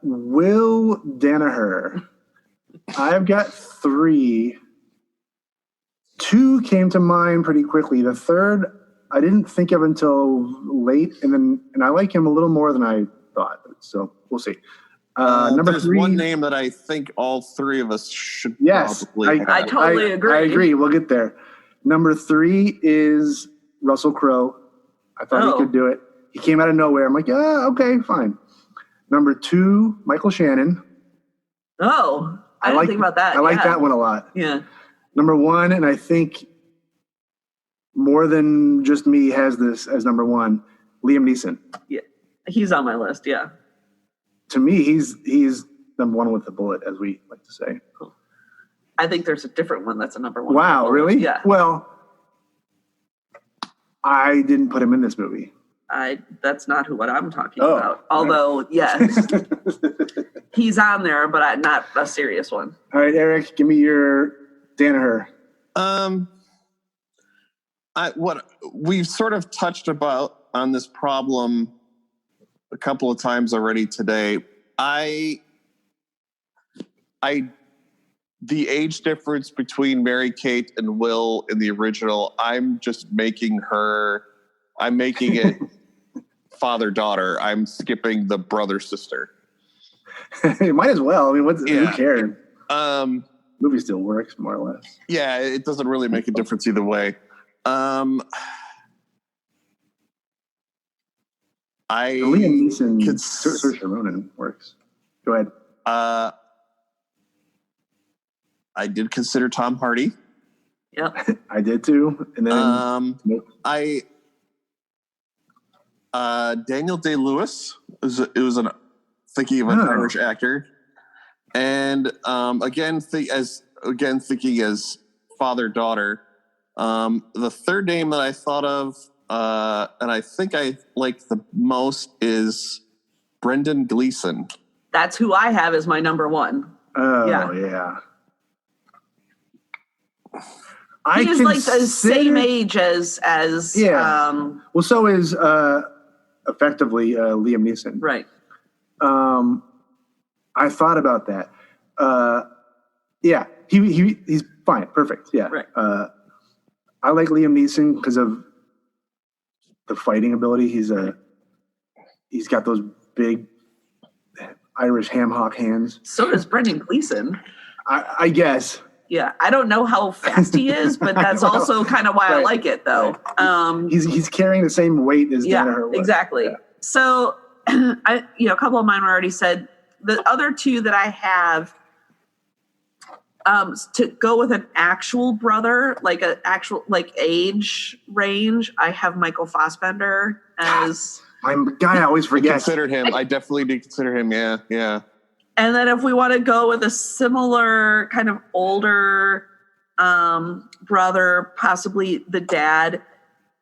Will Danaher. I've got 3. 2 came to mind pretty quickly. The third I didn't think of until late, and I like him a little more than I thought. So we'll see. Number there's 3. one name that I think all 3 of us should I probably have. totally agree. I agree. We'll get there. Number 3 is Russell Crowe. I thought he could do it. He came out of nowhere. I'm like, okay, fine. Number 2, Michael Shannon. Oh, I didn't think about that. I like that one a lot. Yeah. Number 1, and I think more than just me has this as number 1, Liam Neeson. Yeah, he's on my list. Yeah. To me, he's number 1 with the bullet, as we like to say. Cool. I think there's a different one that's a number 1. Wow, really? Yeah. Well, I didn't put him in this movie. That's not what I'm talking about. Although, yes, he's on there, but not a serious one. All right, Eric, give me your Danaher. What we've sort of touched about on this problem a couple of times already today. The age difference between Mary Kate and Will in the original, I'm making it father-daughter. I'm skipping the brother-sister. You might as well. I mean, who cares? Movie still works, more or less. Yeah, it doesn't really make a difference either way. Liam Neeson, Saoirse Ronan works. Go ahead. I did consider Tom Hardy. Yep. I did too. And then Daniel Day-Lewis thinking of an Irish actor, and thinking as father-daughter. The third name that I thought of, and I think I like the most, is Brendan Gleeson. That's who I have as my number 1. Oh, yeah. He's like the same age as well, so is effectively Liam Neeson. Right. I thought about that. Yeah, he's fine, perfect. Yeah. Right. I like Liam Neeson because of the fighting ability. He's got those big Irish ham hock hands. So does Brendan Gleeson. I guess. Yeah, I don't know how fast he is, but that's also kind of why I like it, though. Right. He's carrying the same weight as Danaher was. Exactly. Yeah. So, a couple of mine were already said. The other two that I have, to go with an actual brother, like an actual age range, I have Michael Fassbender as my guy. I always forget. I considered him. I definitely did consider him. Yeah. And then if we want to go with a similar kind of older brother, possibly the dad,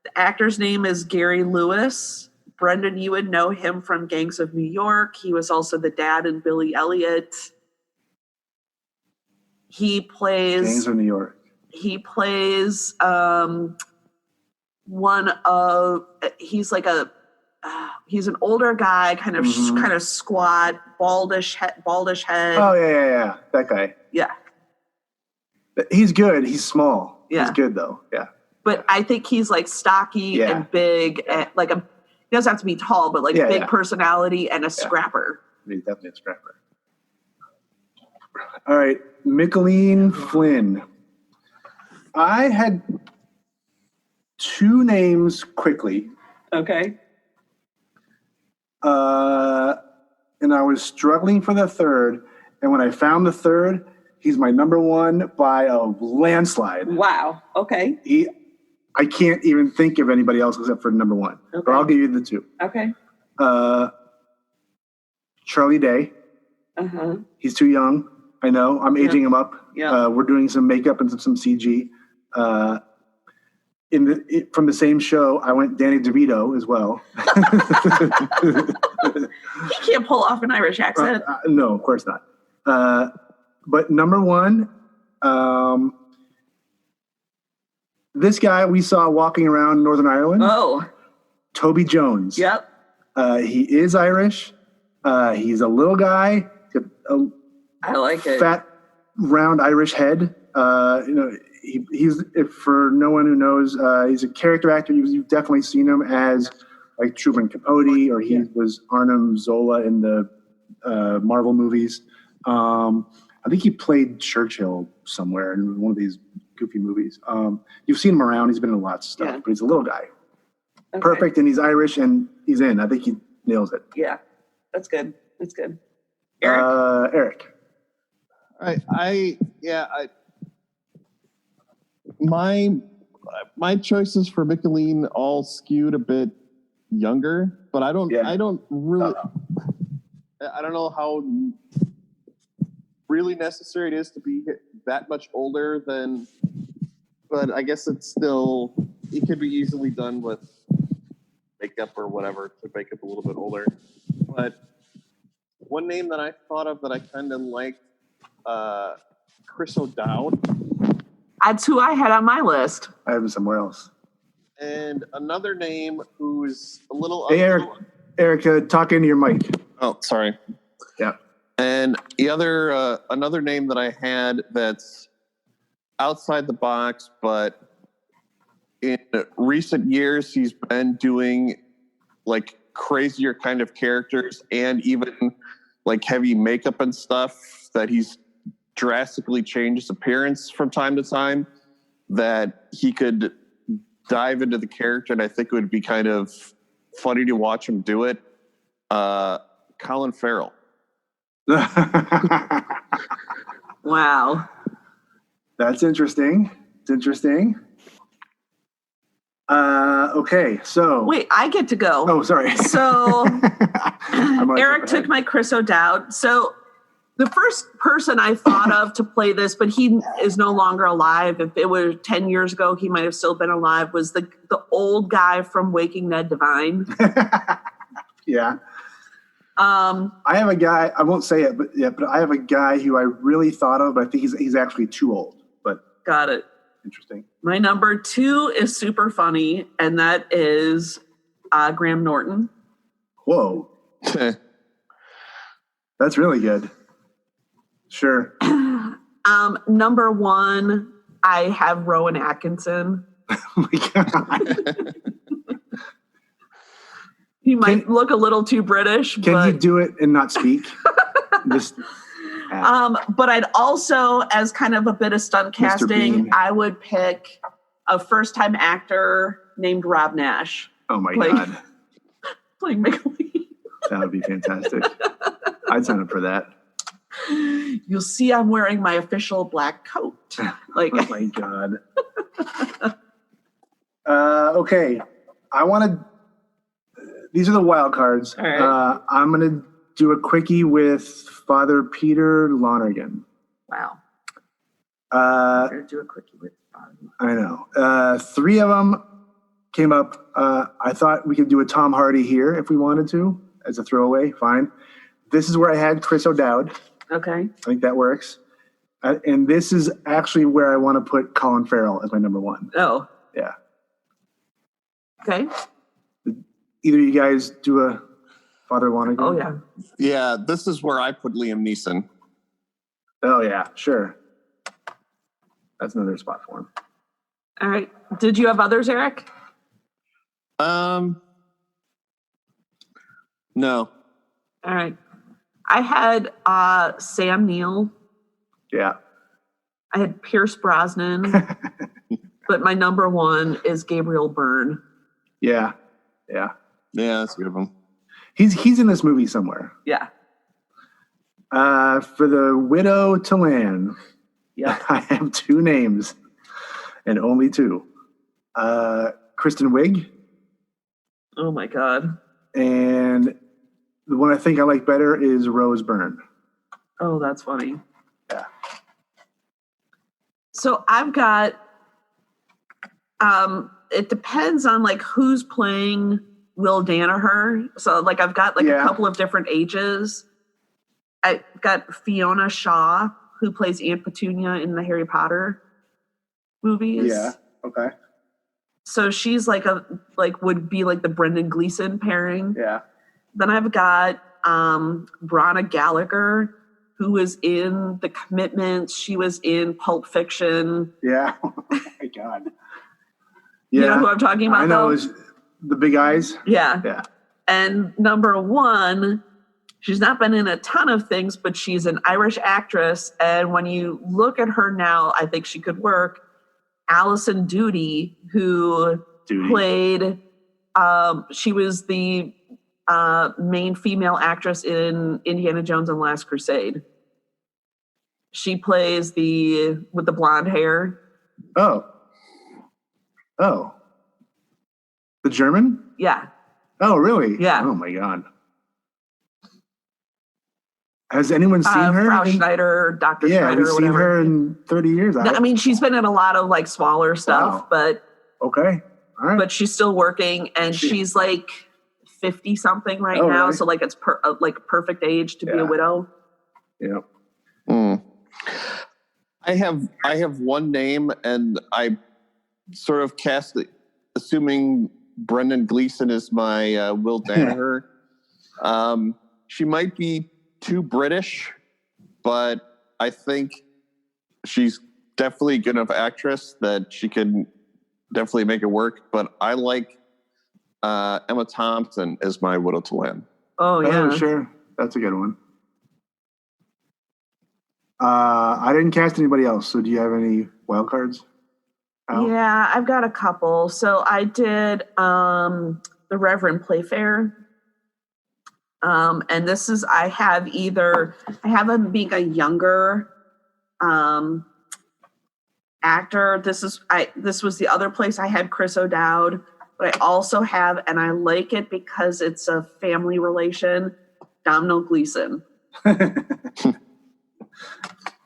the actor's name is Gary Lewis. Brendan, you would know him from Gangs of New York. He was also the dad in Billy Elliot. He plays Gangs of New York. He plays he's like he's an older guy, kind of squat, baldish head. Oh yeah. That guy. Yeah. He's good. He's small. Yeah. He's good though. Yeah. But I think he's like stocky and big, and like he doesn't have to be tall, but like big personality and a scrapper. He's definitely a scrapper. All right, Micheline Flynn. I had two names quickly. Okay. And I was struggling for the third. And when I found the third, he's my number one by a landslide. Wow. Okay. I can't even think of anybody else except for number one. Okay. But I'll give you the two. Okay. Charlie Day. Uh-huh. He's too young. I know. I'm aging him up. Yeah. We're doing some makeup and some CG. From the same show, I went Danny DeVito as well. He can't pull off an Irish accent. No, of course not. But number one, this guy we saw walking around Northern Ireland. Oh. Toby Jones. Yep. He is Irish. He's a little guy. I like it. Fat, round Irish head. He's, if for no one who knows, he's a character actor. You've definitely seen him as like Truman Capote, or he was Arnim Zola in the Marvel movies. I think he played Churchill somewhere in one of these goofy movies. You've seen him around. He's been in lots of stuff, but he's a little guy. Okay. Perfect, and he's Irish, and he's in. I think he nails it. Yeah, that's good. That's good. Eric. My choices for Micheline all skewed a bit younger, but I don't really I don't know how really necessary it is to be that much older than, but I guess it could be easily done with makeup or whatever to make it a little bit older. But one name that I thought of that I kind of liked, Chris O'Dowd. That's who I had on my list. I have him somewhere else. And another name who's a little... Hey, Eric, talk into your mic. Oh, sorry. Yeah. And the other, another name that I had that's outside the box, but in recent years, he's been doing like crazier kind of characters and even like heavy makeup and stuff that he's drastically changed his appearance from time to time, that he could dive into the character, and I think it would be kind of funny to watch him do it. Colin Farrell. Wow. That's interesting. It's interesting. Okay, so... Wait, I get to go. Oh, sorry. So, Eric took my Chris O'Dowd. So, the first person I thought of to play this, but he is no longer alive. If it were 10 years ago, he might have still been alive, was the old guy from Waking Ned Divine. Yeah. I have a guy, I won't say it, but I have a guy who I really thought of, but I think he's actually too old. But got it. Interesting. My number 2 is super funny, and that is Graham Norton. Whoa. That's really good. Sure. Number 1, I have Rowan Atkinson. Oh my God. He might look a little too British. Can he do it and not speak? But I'd also, as kind of a bit of stunt casting, I would pick a first-time actor named Rob Nash. Oh my God. Playing McLean. That would be fantastic. I'd sign up for that. You'll see I'm wearing my official black coat. Like, oh my God. Okay. These are the wild cards. All right. I'm going to do a quickie with Father Peter Lonergan. Wow. I'm going to do a quickie with Father. I know. 3 of them came up. I thought we could do a Tom Hardy here if we wanted to as a throwaway. Fine. This is where I had Chris O'Dowd. Okay. I think that works. And this is actually where I want to put Colin Farrell as my number 1. Oh. Yeah. Okay. Either you guys do a Father Lonergan? Oh, yeah. Yeah, this is where I put Liam Neeson. Oh, yeah, sure. That's another spot for him. All right. Did you have others, Eric? No. All right. I had Sam Neill. Yeah. I had Pierce Brosnan. But my number 1 is Gabriel Byrne. Yeah. Yeah. Yeah, that's a good one. He's in this movie somewhere. Yeah. For the Widow to Land, yeah, I have 2 names, and only 2. Kristen Wiig. Oh my God. And the one I think I like better is Rose Byrne. Oh, that's funny. Yeah. So I've got. It depends on like who's playing Will Danaher. So like I've got like a couple of different ages. I got Fiona Shaw, who plays Aunt Petunia in the Harry Potter movies. Yeah. Okay. So she's would be like the Brendan Gleeson pairing. Yeah. Then I've got Brana Gallagher, who was in The Commitments. She was in Pulp Fiction. Yeah. Oh my God. Yeah. You know who I'm talking about? I know. Is the big eyes. Yeah. Yeah. And number 1, she's not been in a ton of things, but she's an Irish actress. And when you look at her now, I think she could work. Alison Doody, who played, she was the main female actress in Indiana Jones and the Last Crusade. She plays with the blonde hair. Oh. The German? Yeah. Oh, really? Yeah. Oh my God. Has anyone seen her? Frau Schneider, Dr. Schneider, we've or seen whatever. her in 30 years. No, I mean, she's been in a lot of like smaller stuff, but okay. All right. But she's still working, and she's like 50 something right now. Really? So like it's like a perfect age to be a widow. Yeah. I have one name, and I sort of cast it, assuming Brendan Gleeson is my Will Danaher. She might be too British, but I think she's definitely a good enough actress that she can definitely make it work. But I like Emma Thompson as my Widow to Land. Oh, yeah. Oh, sure. That's a good one. I didn't cast anybody else, so do you have any wild cards? Yeah, I've got a couple. So I did the Reverend Playfair. And this is, I have him being a younger actor. This was the other place I had Chris O'Dowd, but I also have, and I like it because it's a family relation, Domhnall Gleeson. All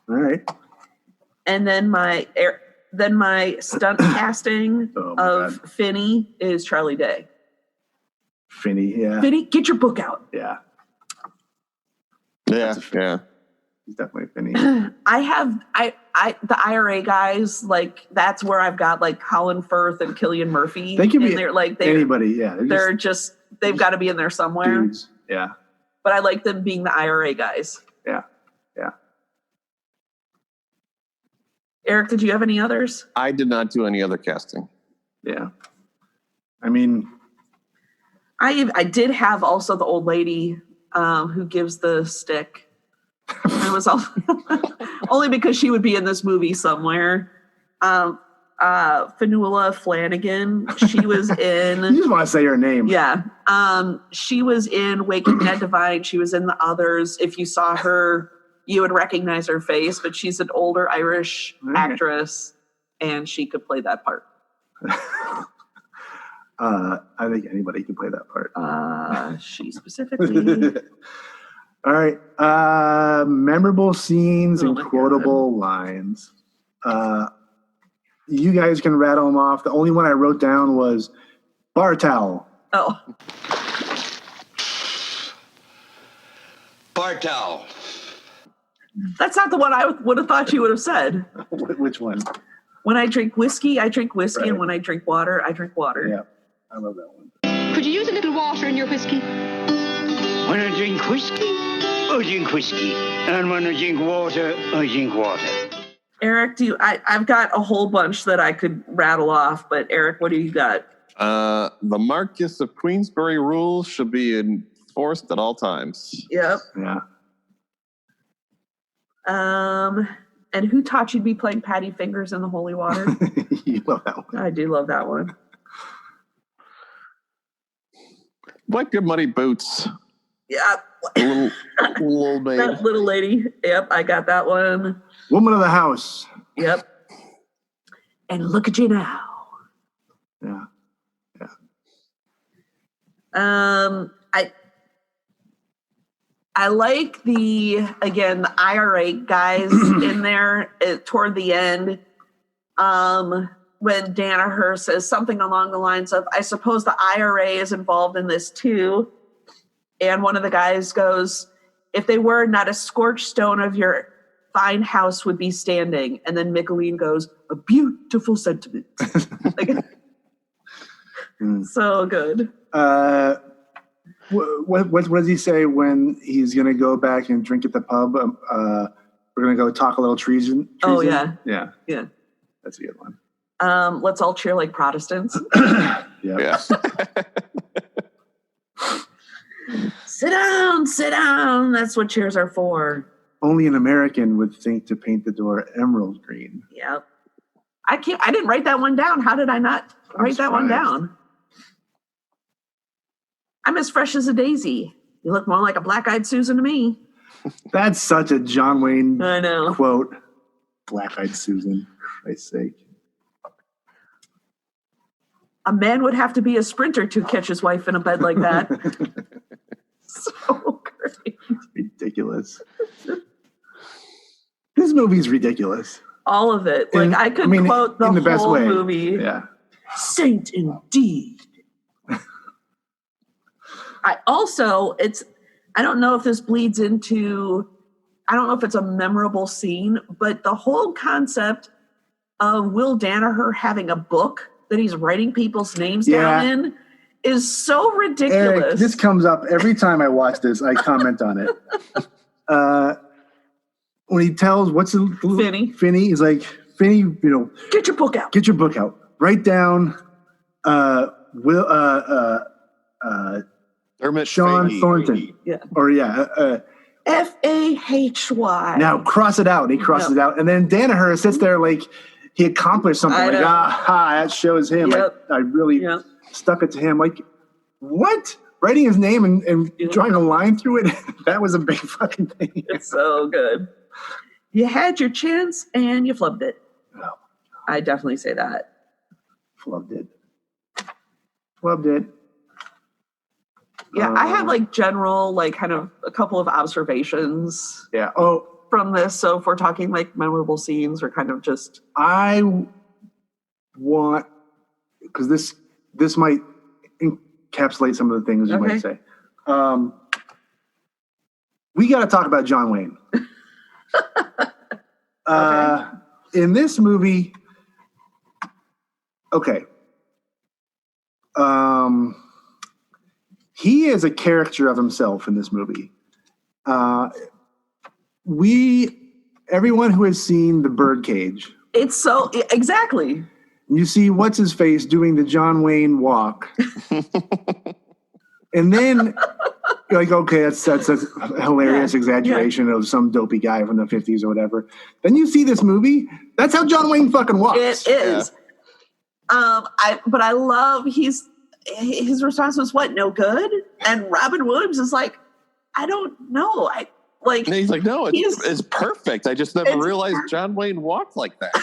right. And then my stunt casting of Finney is Charlie Day. Finney, yeah. Finney, get your book out. Yeah. Yeah. He's definitely Finney. The IRA guys, like, that's where I've got like Colin Firth and Cillian Murphy. They can be anybody, yeah. They've got to be in there somewhere. Dudes. Yeah. But I like them being the IRA guys. Yeah. Eric, did you have any others? I did not do any other casting. Yeah. I mean, I did have also the old lady who gives the stick. It was all only because she would be in this movie somewhere. Fanula Flanagan. She was in. You just want to say her name. Yeah. She was in Waking Ned Divine. She was in The Others. If you saw her, you would recognize her face, but she's an older Irish actress, and she could play that part. I think anybody can play that part. She specifically. All right. Memorable scenes and quotable lines. You guys can rattle them off. The only one I wrote down was bar towel. Oh. Bar towel. That's not the one I would have thought you would have said. Which one? When I drink whiskey, I drink whiskey. Right. And when I drink water, I drink water. Yeah. I love that one. Could you use a little water in your whiskey? When I drink whiskey, I drink whiskey. And when I drink water, I drink water. Eric, I've got a whole bunch that I could rattle off, but Eric, what do you got? The Marquess of Queensberry rules should be enforced at all times. Yep. Yeah. And who taught you to be playing Patty Fingers in the holy water? You love that one. I do love that one. What good muddy boots? Yeah. Little old maid. That little lady. Yep, I got that one. Woman of the house. Yep. And look at you now. Yeah. I like the IRA guys in there toward the end. When Danaher says something along the lines of, I suppose the IRA is involved in this too. And one of the guys goes, if they were, not a scorched stone of your fine house would be standing. And then Michelin goes, a beautiful sentiment. So good. What does he say when he's going to go back and drink at the pub? We're going to go talk a little treason. Oh, yeah. Yeah. Yeah. That's a good one. Let's all cheer like Protestants. Yeah. Sit down. That's what cheers are for. Only an American would think to paint the door emerald green. Yep. I didn't write that one down. How did I not write that one down? I'm as fresh as a daisy. You look more like a black-eyed Susan to me. That's such a John Wayne I know. quote. Black-eyed Susan, for Christ's sake. A man would have to be a sprinter to catch his wife in a bed like that. So great. Ridiculous. This movie's ridiculous. All of it. I could quote the best whole way. movie. Yeah. Saint indeed. I don't know if this bleeds into, I don't know if it's a memorable scene, but the whole concept of Will Danaher having a book that he's writing people's names down in is so ridiculous. Eric, this comes up every time I watch this. I comment on it. When he tells, Finney is like, Finney, get your book out. Get your book out. Write down Dermot Sean Fahey. Thornton. Yeah. Or Fahy. Now cross it out. And he crosses it out. And then Danaher sits there like he accomplished something. I Like, know. that shows him. Yep. I really stuck it to him. Like, what? Writing his name and drawing a line through it? That was a big fucking thing. It's so good. You had your chance and you flubbed it. Oh. I definitely say that. Flubbed it. Yeah, I have general, kind of a couple of observations. Yeah. From this. So if we're talking memorable scenes or kind of just. I want, because this might encapsulate some of the things you might say. We got to talk about John Wayne. In this movie, okay. He is a character of himself in this movie. Everyone who has seen The Birdcage. It's so, exactly. You see what's his face doing the John Wayne walk. And then you're like, okay, that's a hilarious exaggeration of some dopey guy from the 50s or whatever. Then you see this movie, that's how John Wayne fucking walks. It is. But I love his response was what, no good? And Robin Williams is like, I don't know. And he's like, no, it's perfect. I just never realized John Wayne walked like that.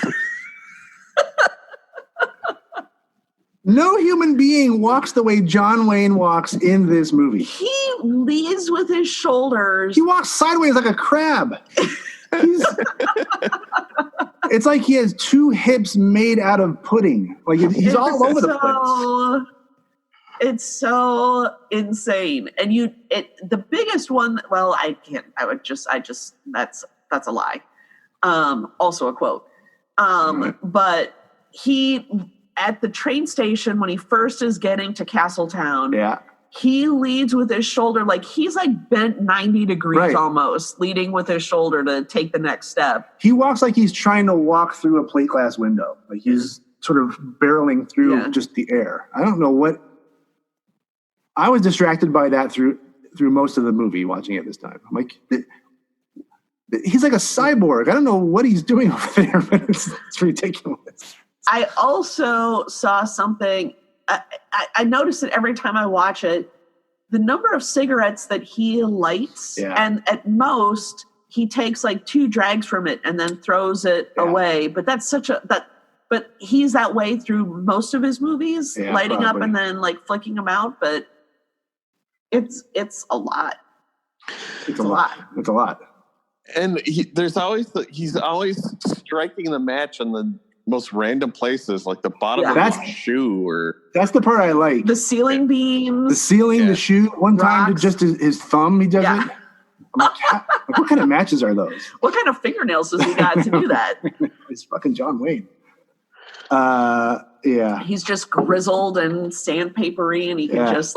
No human being walks the way John Wayne walks in this movie. He leads with his shoulders. He walks sideways like a crab. It's like he has two hips made out of pudding. Like he's all over the place. It's so insane. And the biggest one, well, that's a lie. Also a quote. But he, at the train station, when he first is getting to Castletown, he leads with his shoulder, like he's like bent 90 degrees almost, leading with his shoulder to take the next step. He walks like he's trying to walk through a plate glass window. Like he's sort of barreling through just the air. I don't know what. I was distracted by that through most of the movie watching it this time. I'm like, he's like a cyborg. I don't know what he's doing over there, but it's ridiculous. I also saw something. I notice it every time I watch it. The number of cigarettes that he lights, and at most he takes like 2 drags from it and then throws it away. But that's but he's that way through most of his movies, lighting up and then like flicking them out. But it's a lot. It's a lot. It's a lot. And he's always striking the match on the most random places, like the bottom of his shoe, or that's the part I like. The ceiling beams, the shoe. One time, just his thumb, he does it. I'm like, what kind of matches are those? What kind of fingernails does he got to do that? It's fucking John Wayne. He's just grizzled and sandpapery, and he can just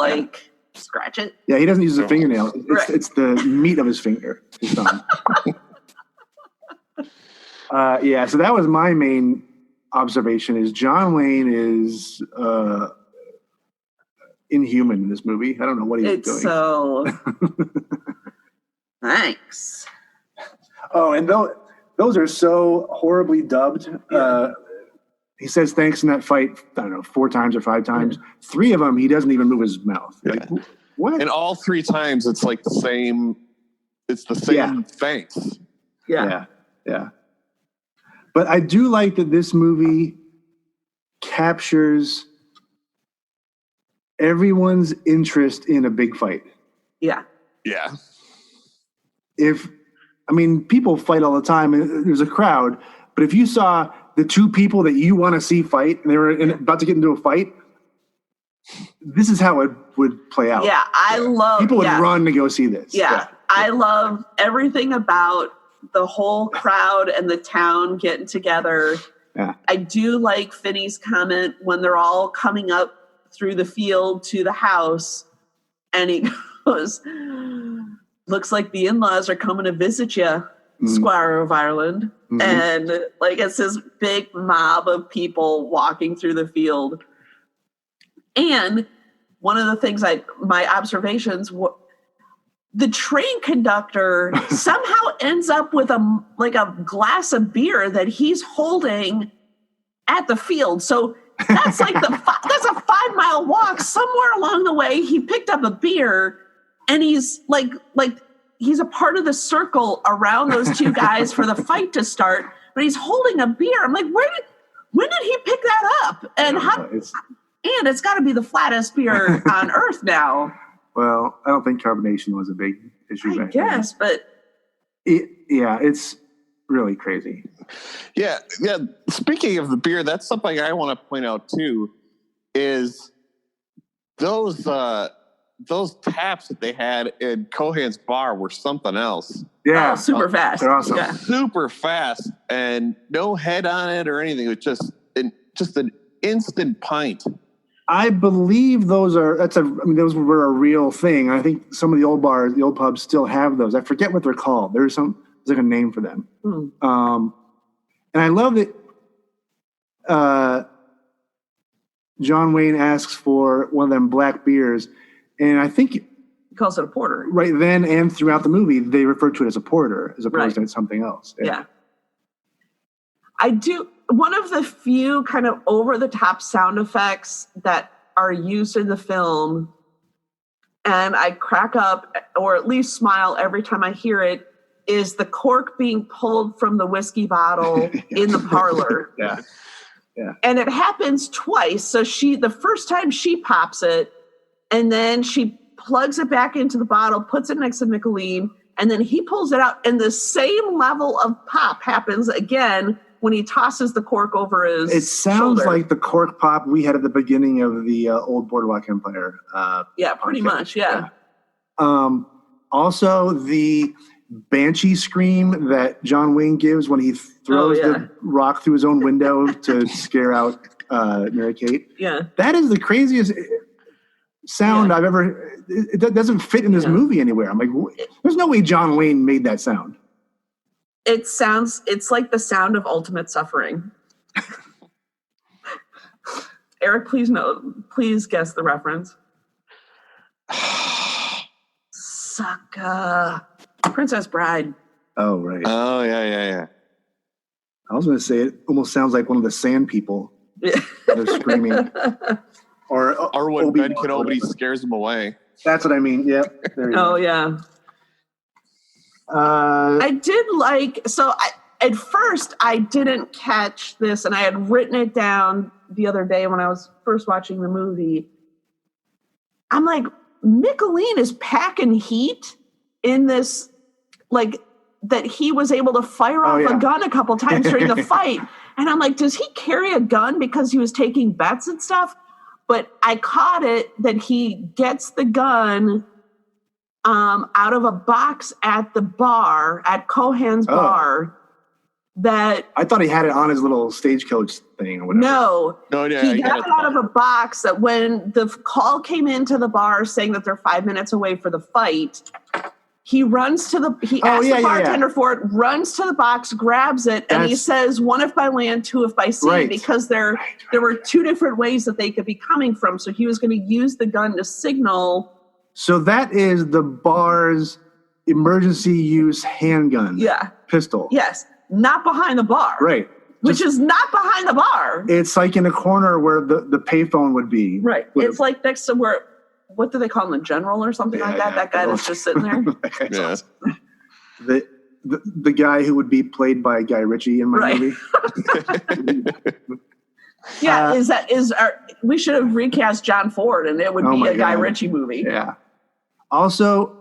scratch it. Yeah, he doesn't use a fingernail. It's the meat of his finger, his thumb. So that was my main observation: is John Wayne is inhuman in this movie. I don't know what he's doing. So thanks. Oh, and those are so horribly dubbed. He says thanks in that fight, I don't know, 4 times or 5 times. 3 of them, he doesn't even move his mouth. Like, what? And all 3 times, it's like the same. It's the same thanks. Yeah. But I do like that this movie captures everyone's interest in a big fight. Yeah. People fight all the time, and there's a crowd. But if you saw the 2 people that you want to see fight, and they were about to get into a fight, this is how it would play out. Yeah, I love... People would run to go see this. Yeah, I love everything about the whole crowd and the town getting together. Yeah. I do like Finney's comment when they're all coming up through the field to the house, and he goes, looks like the in-laws are coming to visit you, Squire of Ireland. Mm-hmm. And like it's this big mob of people walking through the field. And one of the things my observations, the train conductor somehow ends up with a glass of beer that he's holding at the field. So that's like that's a 5-mile walk. Somewhere along the way, he picked up a beer, and he's like he's a part of the circle around those 2 guys for the fight to start. But he's holding a beer. I'm like, when did he pick that up? And it's got to be the flattest beer on earth now. Well, I don't think carbonation was a big issue back then. Yes, but it's really crazy. Yeah. Speaking of the beer, that's something I want to point out too. Is those those taps that they had in Cohan's bar were something else. Yeah. Super fast. They're awesome. Yeah. Super fast and no head on it or anything. It was just an instant pint. I believe those were a real thing. I think some of the old bars, the old pubs still have those. I forget what they're called. There's like a name for them. And I love that John Wayne asks for one of them black beers, and I think He calls it a porter. right then and throughout the movie they refer to it as a porter as opposed to something else. Yeah. I do. One of the few kind of over-the-top sound effects that are used in the film, and I crack up or at least smile every time I hear it, is the cork being pulled from the whiskey bottle in the parlor. Yeah. And it happens twice. So the first time she pops it, and then she plugs it back into the bottle, puts it next to Michelin, and then he pulls it out, and the same level of pop happens again when he tosses the cork over his It sounds shoulder. like the cork pop we had at the beginning of the old Boardwalk Empire. Yeah, pretty much, yeah. Also, the banshee scream that John Wayne gives when he throws the rock through his own window to scare out Mary Kate. Yeah. That is the craziest sound I've ever... It doesn't fit in this movie anywhere. I'm like, there's no way John Wayne made that sound. It's like the sound of ultimate suffering. Eric, please guess the reference. Sucka. Princess Bride. Oh, right. Oh, yeah. I was going to say it almost sounds like one of the sand people. They're screaming. Or when Obi-Wan Ben Kenobi scares him away. That's what I mean. Yep. There you go. Oh, yeah. I did at first I didn't catch this, and I had written it down the other day when I was first watching the movie. I'm like, Michelin is packing heat in this, like, that he was able to fire off a gun a couple times during the fight. And I'm like, does he carry a gun because he was taking bets and stuff? But I caught it that he gets the gun out of a box at the bar, at Cohan's bar. That I thought he had it on his little stagecoach thing or whatever. No, yeah, he got it out of a box that when the call came into the bar saying that they're 5 minutes away for the fight, he runs to he asks the bartender for it, runs to the box, grabs it, and he says, one if by land, two if by sea, because there were two different ways that they could be coming from. So he was going to use the gun to signal. So that is the bar's emergency use handgun. Yeah. Pistol. Yes. Not behind the bar. Right. Which is not behind the bar. It's like in a corner where the payphone would be. Right. It's like next to where, what do they call him, the general or something like that? Yeah. That guy that's just sitting there. Yeah. The guy who would be played by Guy Ritchie in my movie. Yeah, we should have recast John Ford and it would be a Guy Ritchie movie. Yeah. Also,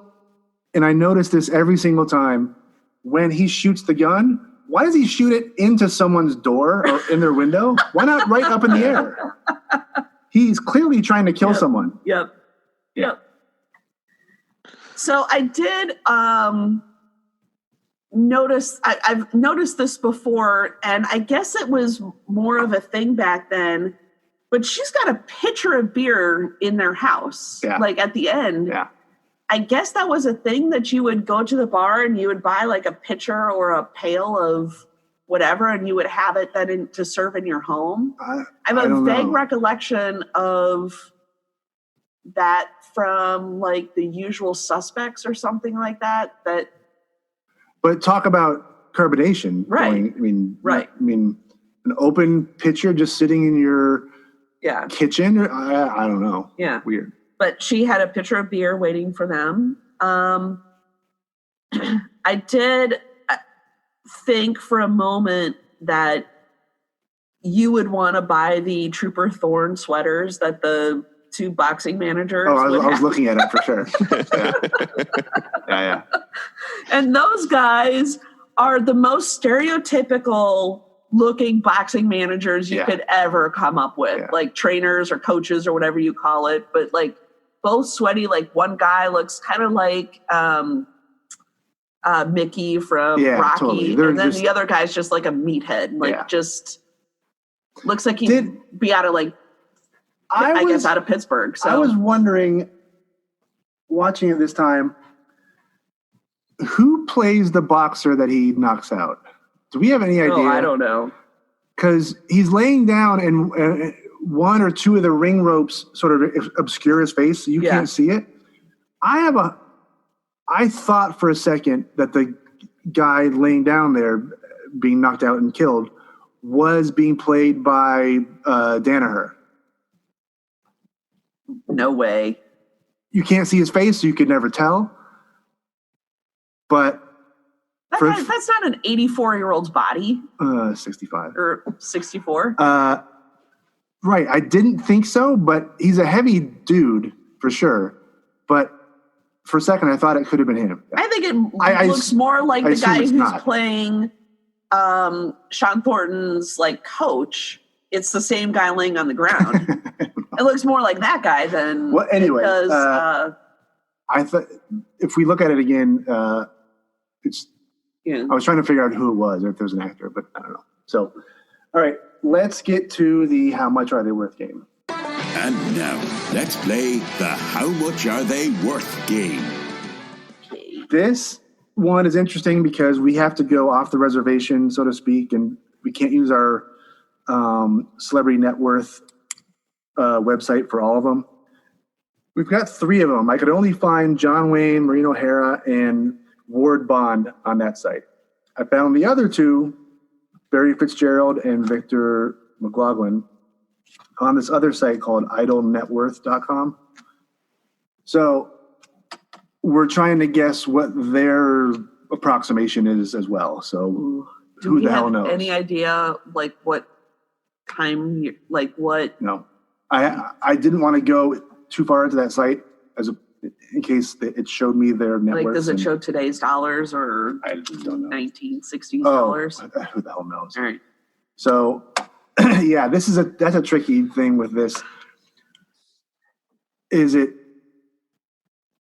and I notice this every single time, when he shoots the gun, why does he shoot it into someone's door or in their window? Why not right up in the air? He's clearly trying to kill someone. Yep. So I did notice, I've noticed this before, and I guess it was more of a thing back then, but she's got a pitcher of beer in their house, like at the end. Yeah. I guess that was a thing that you would go to the bar and you would buy like a pitcher or a pail of whatever, and you would have it then to serve in your home. I have a vague recollection of that from like The Usual Suspects or something like that. But talk about carbonation. Right. I mean, an open pitcher just sitting in your kitchen. I don't know. Yeah. Weird. But she had a pitcher of beer waiting for them. I did think for a moment that you would want to buy the Trooper Thorne sweaters that the two boxing managers I was looking at it for sure. Yeah. And those guys are the most stereotypical looking boxing managers you could ever come up with, like trainers or coaches or whatever you call it. But like, both sweaty. Like one guy looks kind of like Mickey from Rocky, totally. and then the other guy's just like a meathead. Like just looks like he'd be out of like I guess out of Pittsburgh. So I was wondering, watching it this time, who plays the boxer that he knocks out? Do we have any idea? I don't know. Because he's laying down and one or two of the ring ropes sort of obscure his face, so you can't see it. I thought for a second that the guy laying down there being knocked out and killed was being played by Danaher. No way. You can't see his face, so you could never tell. But that's not an 84-year-old's body. 65 or 64. Right. I didn't think so, but he's a heavy dude for sure. But for a second, I thought it could have been him. I think it looks more like the guy who's playing Sean Thornton's like coach. It's the same guy laying on the ground. It looks more like that guy than anyway. It does. I thought if we look at it again, it's. Yeah. I was trying to figure out who it was, or if there was an actor, but I don't know. So, all right, let's get to the How Much Are They Worth game. And now, let's play the How Much Are They Worth game. This one is interesting because we have to go off the reservation, so to speak, and we can't use our celebrity net worth website for all of them. We've got 3 of them. I could only find John Wayne, Maureen O'Hara, and Ward Bond on that site. I found the other 2, Barry Fitzgerald and Victor McLaughlin, on this other site called idlenetworth.com. So we're trying to guess what their approximation is as well. So who the hell knows? Any idea like what time, like what? No. I didn't want to go too far into that site in case it showed me their net worth. Like, does it show today's dollars or I don't know. 1960s dollars? Who the hell knows? All right. So, yeah, that's a tricky thing with this. Is it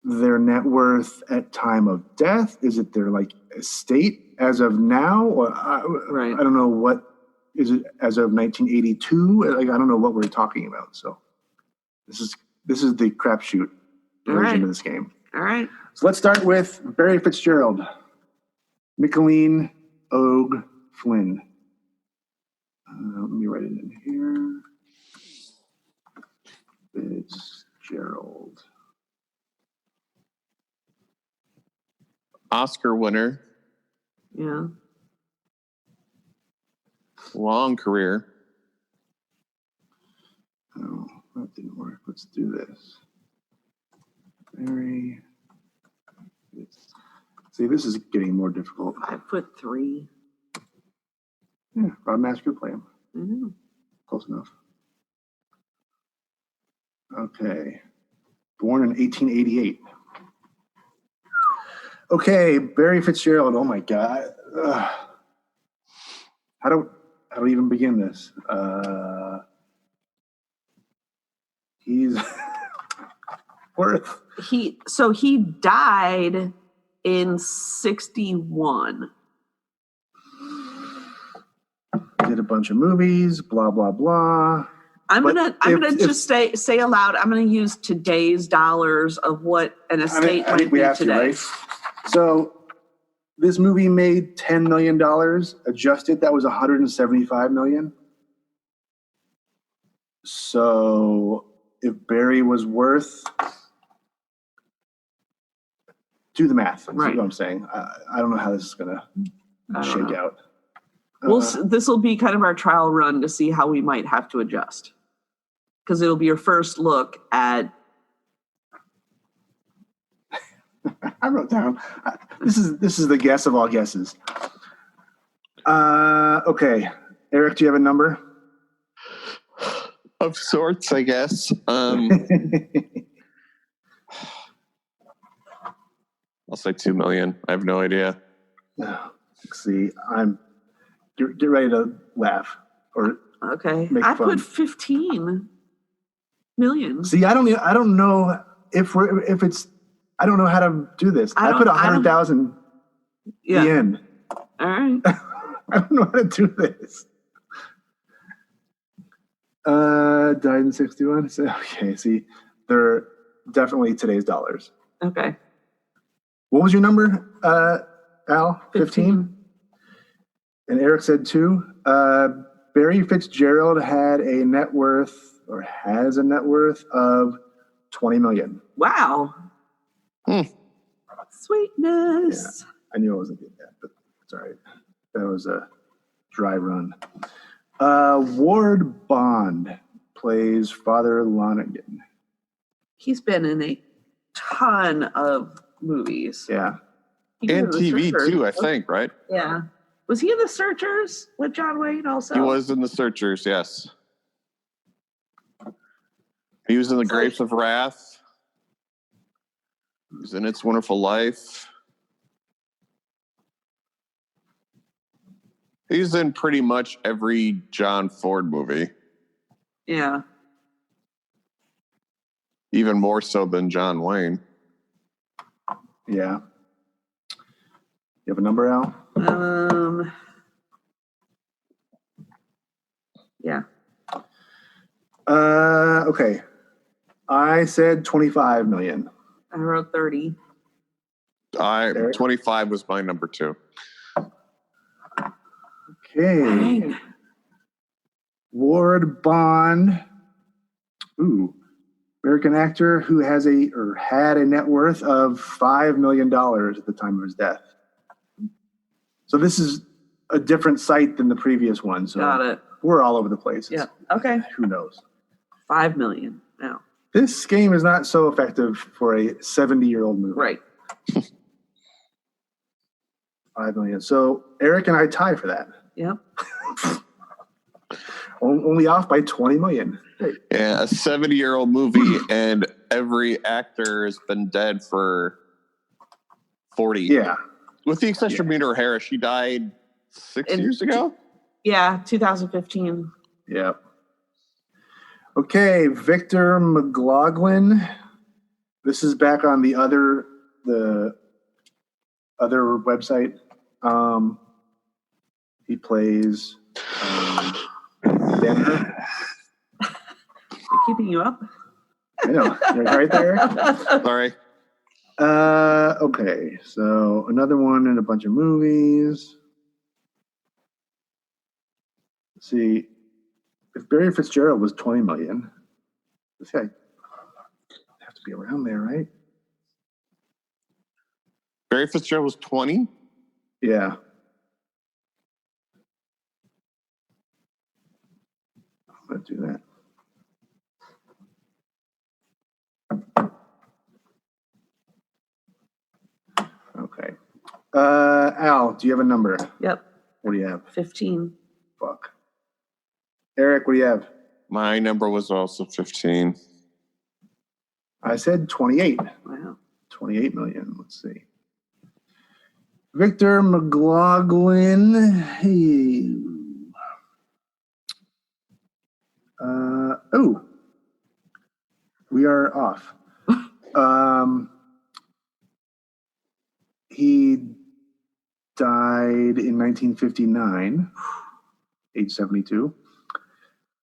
their net worth at time of death? Is it their like estate as of now? Or I don't know what is it as of 1982. Like I don't know what we're talking about. So this is the crapshoot version of this game. All right. So let's start with Barry Fitzgerald, Micheline Og Flynn. Let me write it in here. Fitzgerald. Oscar winner. Yeah. Long career. Oh, that didn't work. Let's do this. Barry. See, this is getting more difficult. 5'3". Yeah, Rob Master play him. Mm-hmm. Close enough. Okay. Born in 1888. Okay, Barry Fitzgerald. Oh my God. How do I even begin this? He's worth. He died in 61. Did a bunch of movies, blah blah blah. I'm gonna just say aloud. I'm gonna use today's dollars of what an estate I think we have today. to, right? So this movie made $10 million. Adjusted, that was $175 million. So if Barry was worth, do the math. That's what I'm saying. I don't know how this is gonna shake out. This will be kind of our trial run to see how we might have to adjust, because it'll be your first look at. I wrote down. This is the guess of all guesses. Okay, Eric, do you have a number? Of sorts, I guess. I'll say 2 million. I have no idea. See, get ready to laugh or okay. make I fun. put 15 million. See, I don't know if it's, I don't know how to do this. I put 100,000 in. All right. I don't know how to do this. Died in 61. So, okay, see, they're definitely today's dollars. Okay. What was your number, Al? 15? And Eric said 2. Barry Fitzgerald has a net worth of $20 million. Wow. Sweetness. Yeah, I knew I wasn't getting that, but it's all right. That was a dry run. Ward Bond plays Father Lonigan. He's been in a ton of movies. Yeah. And TV too, I think, right? Yeah. Was he in The Searchers with John Wayne also? He was in The Searchers, yes. He was in The Grapes of Wrath. He was in It's Wonderful Life. He's in pretty much every John Ford movie. Yeah. Even more so than John Wayne. Yeah. You have a number, Al? Yeah. Okay. I said 25 million. I wrote 30. 25 was my number 2. Okay. Dang. Ward Bond. Ooh. American actor who had a net worth of $5 million at the time of his death. So this is a different site than the previous one. So got it. We're all over the place. Yeah. Okay. Who knows? 5 million. No. This game is not so effective for a 70-year-old movie. Right. 5 million. So Eric and I tie for that. Yep. Only off by 20 million. Yeah, a 70-year-old movie, and every actor has been dead for 40. Yeah. With the exception of Rita O'Hara, she died 6 years ago? Yeah, 2015. Yeah. Okay, Victor McLaughlin. This is back on the other website. He plays Denver. Keeping you up? I know. You're right there. Sorry. Okay, so another one in a bunch of movies. Let's see. If Barry Fitzgerald was 20 million, this guy have to be around there, right? Barry Fitzgerald was 20? Yeah. I'm going to do that. Okay. Al, do you have a number? Yep. What do you have? 15. Fuck. Eric, what do you have? My number was also 15. I said 28. Wow. 28 million. Let's see. Victor McLaughlin. Hey. We are off. He died in 1959, age 72.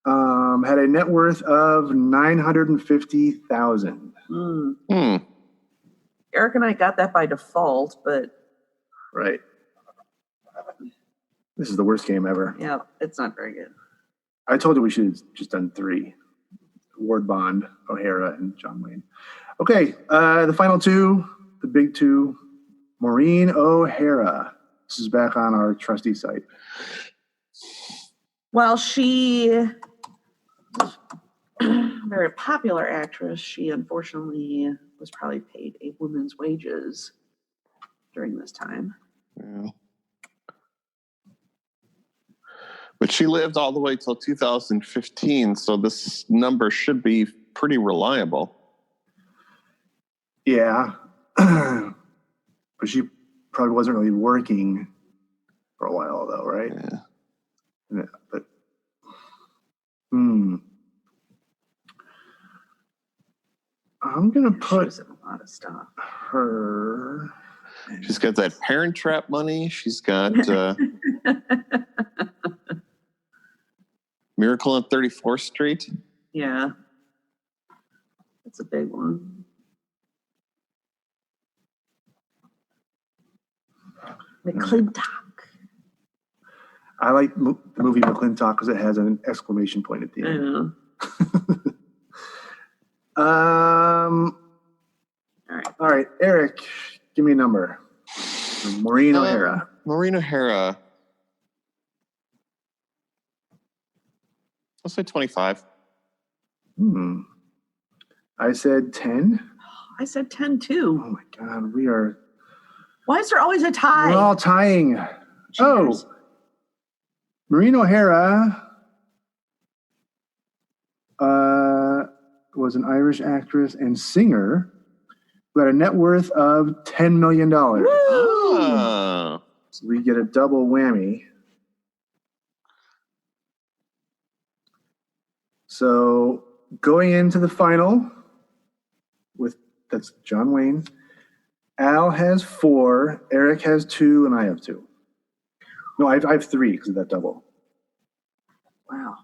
Had a net worth of $950,000. Eric and I got that by default, but Right. This is the worst game ever. yeah, it's not very good. I told you we should have just done 3. Ward Bond, O'Hara, and John Wayne. Okay, the final 2, the big 2, Maureen O'Hara. This is back on our trusty site. Well, she very popular actress. She unfortunately was probably paid a woman's wages during this time. Yeah. But she lived all the way till 2015, so this number should be pretty reliable. Yeah. But she probably wasn't really working for a while, though, right? Yeah. But, I'm going to put She's in a lot of stuff. her. She's got that Parent Trap money. She's got Miracle on 34th Street. Yeah. That's a big one. McClintock. I like the movie McClintock because it has an exclamation point at the I end. know. All right, Eric, give me a number. Maureen O'Hara. Maureen O'Hara. I'll say 25. I said 10. I said 10 too. Oh my God, we are. Why is there always a tie? We're all tying. Cheers. Oh, Maureen O'Hara was an Irish actress and singer who had a net worth of $10 million. Oh. So we get a double whammy. So going into the final that's John Wayne. Al has 4, Eric has 2, and I have 2. No, I have 3 because of that double. Wow.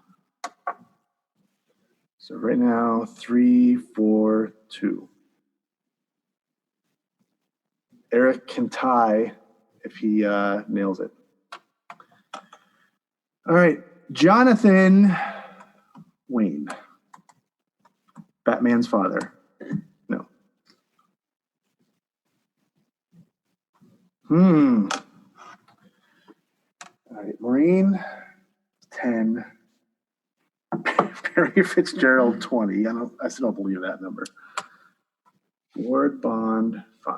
So right now, 3, 4, 2. Eric can tie if he nails it. All right, Jonathan Wayne, Batman's father. No. All right, Maureen, 10. Barry Fitzgerald, 20. I still don't believe that number. Ward Bond, 5.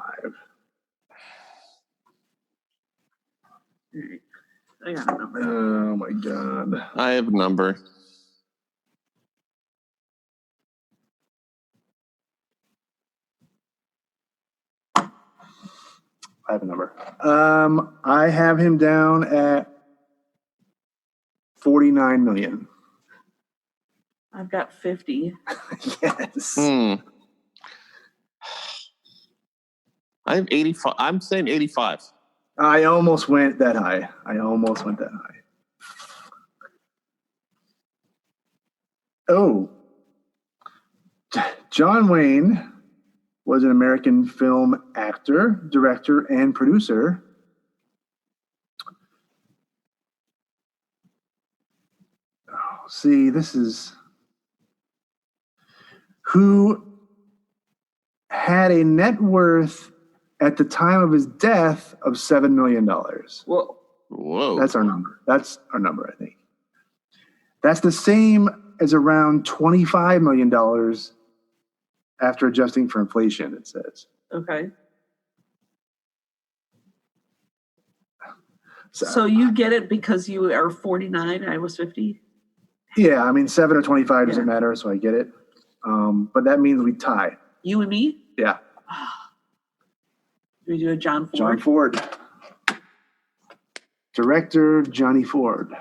I got a number. Oh my God. I have a number. I have a number. I have him down at 49 million. I've got 50. Yes. I have 85. I'm saying 85. I almost went that high. Oh. John Wayne was an American film actor, director, and producer. Oh, see, this is who had a net worth at the time of his death of $7 million. Whoa. That's our number. I think. That's the same as around $25 million after adjusting for inflation, it says. Okay. So you get it because you are 49, I was 50? Yeah, I mean, 7 or 25 doesn't matter, so I get it. But that means we tie. You and me? Yeah. We do a John Ford. John Ford. Director, Johnny Ford.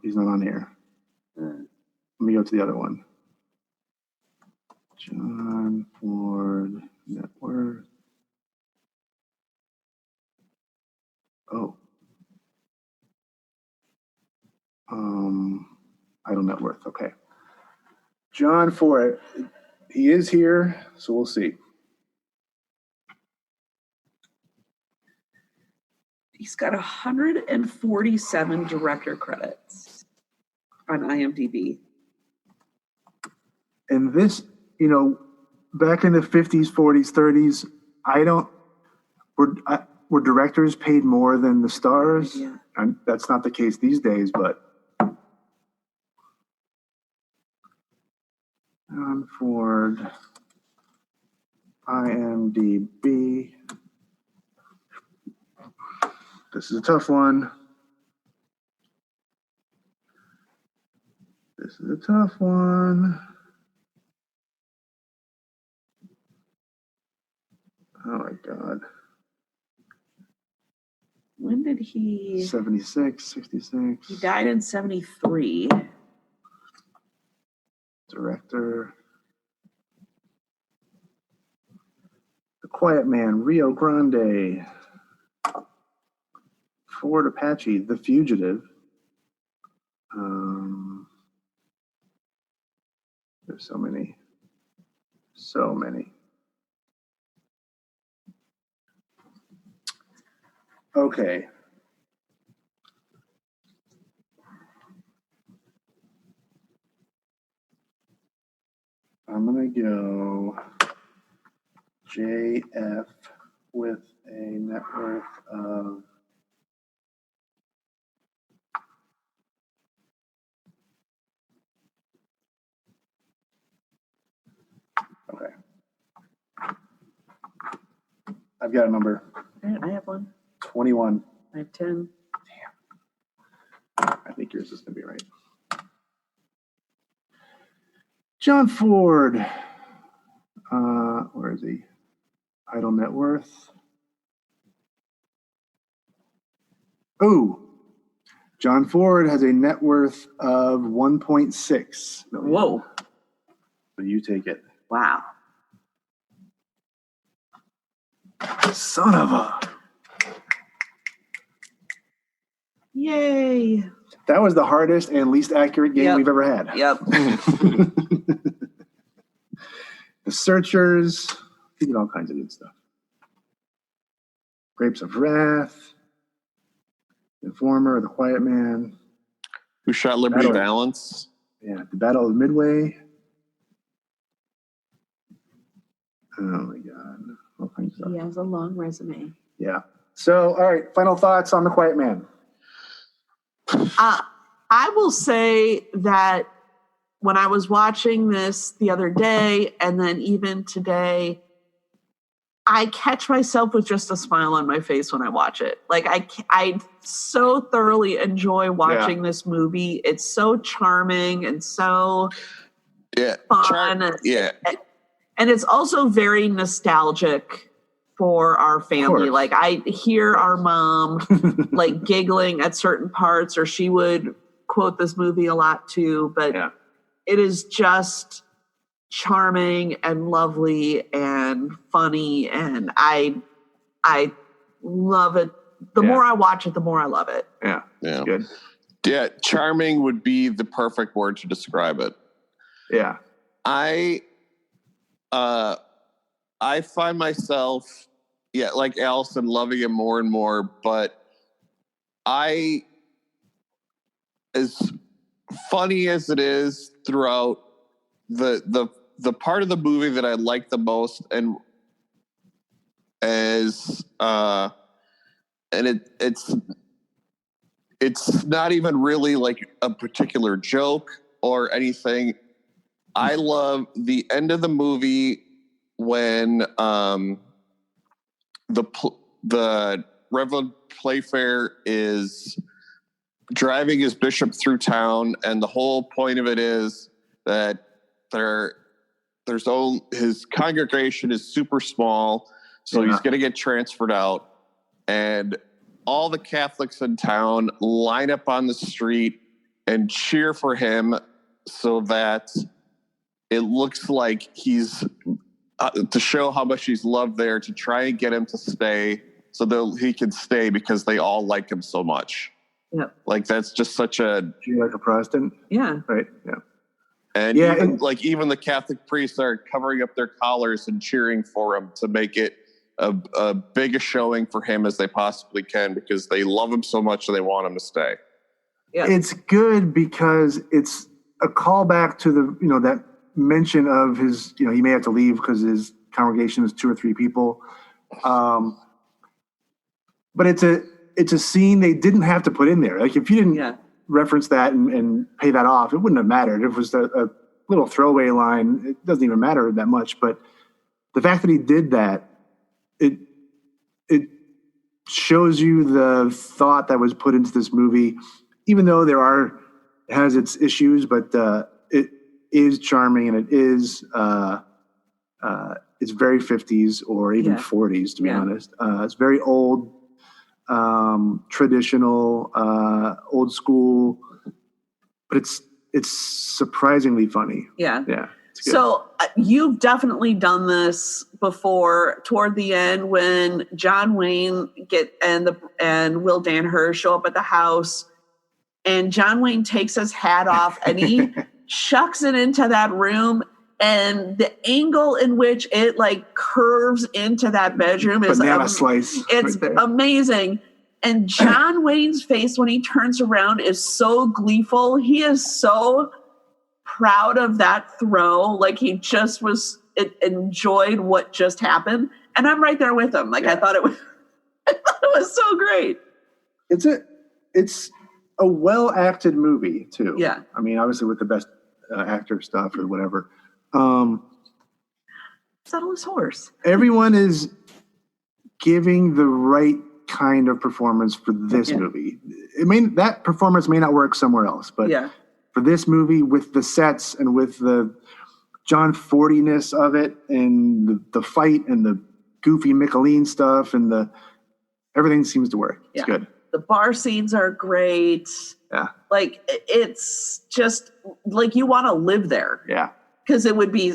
He's not on here. Let me go to the other one. John Ford, net worth. Oh. Idle net worth. Okay. John Ford. He is here, so we'll see. He's got 147 director credits on IMDb. And this, back in the 50s, 40s, 30s, were directors paid more than the stars? Yeah. And that's not the case these days, but John Ford, IMDb. This is a tough one. Oh my God. When did he? 76, 66. He died in 73. It's Director. The Quiet Man, Rio Grande. Ford Apache, The Fugitive. There's so many. So many. Okay. I'm going to go JF with a net worth of okay. I've got a number. I have one. 21. I have 10. I think yours is going to be right. John Ford. Where is he? Idle net worth. Oh, John Ford has a net worth of 1.6 million. Whoa. So you take it. Wow. Son of a. Yay. That was the hardest and least accurate game we've ever had. Yep. The Searchers. He did all kinds of good stuff. Grapes of Wrath. Informer, The Quiet Man. Who Shot Liberty Valance? Yeah, The Battle of Midway. Oh my God. All kinds of stuff. He has a long resume. Yeah. So, all right, final thoughts on The Quiet Man. I will say that when I was watching this the other day and then even today, I catch myself with just a smile on my face when I watch it. Like I so thoroughly enjoy watching this movie. It's so charming and so fun. And it's also very nostalgic for our family. Like I hear our mom like giggling at certain parts, or she would quote this movie a lot too, but it is just charming and lovely and funny, and I love it. The more I watch it, the more I love it. Yeah. Good. Yeah, charming would be the perfect word to describe it. Yeah. I find myself, like Allison, loving it more and more, but as funny as it is throughout the part of the movie that I like the most, and it's not even really like a particular joke or anything. I love the end of the movie when the Reverend Playfair is driving his bishop through town, and the whole point of it is that his congregation is super small, so he's going to get transferred out, and all the Catholics in town line up on the street and cheer for him so that it looks like he's to show how much he's loved there, to try and get him to stay so that he can stay because they all like him so much. Yeah. Like that's just such a... You're like a Protestant? Yeah. Right. Yeah. And even the Catholic priests are covering up their collars and cheering for him to make it a big a showing for him as they possibly can, because they love him so much and they want him to stay. Yeah. It's good because it's a callback to the, that mention of his, he may have to leave because his congregation is 2 or 3 people. But it's a scene they didn't have to put in there. Like if you didn't reference that and pay that off, it wouldn't have mattered. If it was a little throwaway line, it doesn't even matter that much. But the fact that he did that, it shows you the thought that was put into this movie, even though it has its issues, but it is charming, and it is it's very 50s or even 40s, to be honest. It's very old, traditional, old school, but it's surprisingly funny. Yeah. Yeah. It's good. So you've definitely done this before. Toward the end, when John Wayne and Will Danaher show up at the house, and John Wayne takes his hat off and he chucks it into that room, and the angle in which it like curves into that bedroom is banana slice. It's right there. amazing. And John Wayne's face when he turns around is so gleeful. He is so proud of that throw. Like he just enjoyed what just happened. And I'm right there with him. Like I thought it was so great. It's a well acted movie too. Yeah. I mean, obviously with the best actor stuff or whatever. Settle his horse. Everyone is giving the right kind of performance for this movie. That performance may not work somewhere else, but for this movie, with the sets and with the John Fordiness of it, and the fight and the goofy Michelin stuff, and everything seems to work. It's good. The bar scenes are great. Yeah. Like it's just like you want to live there. Yeah. Because it would be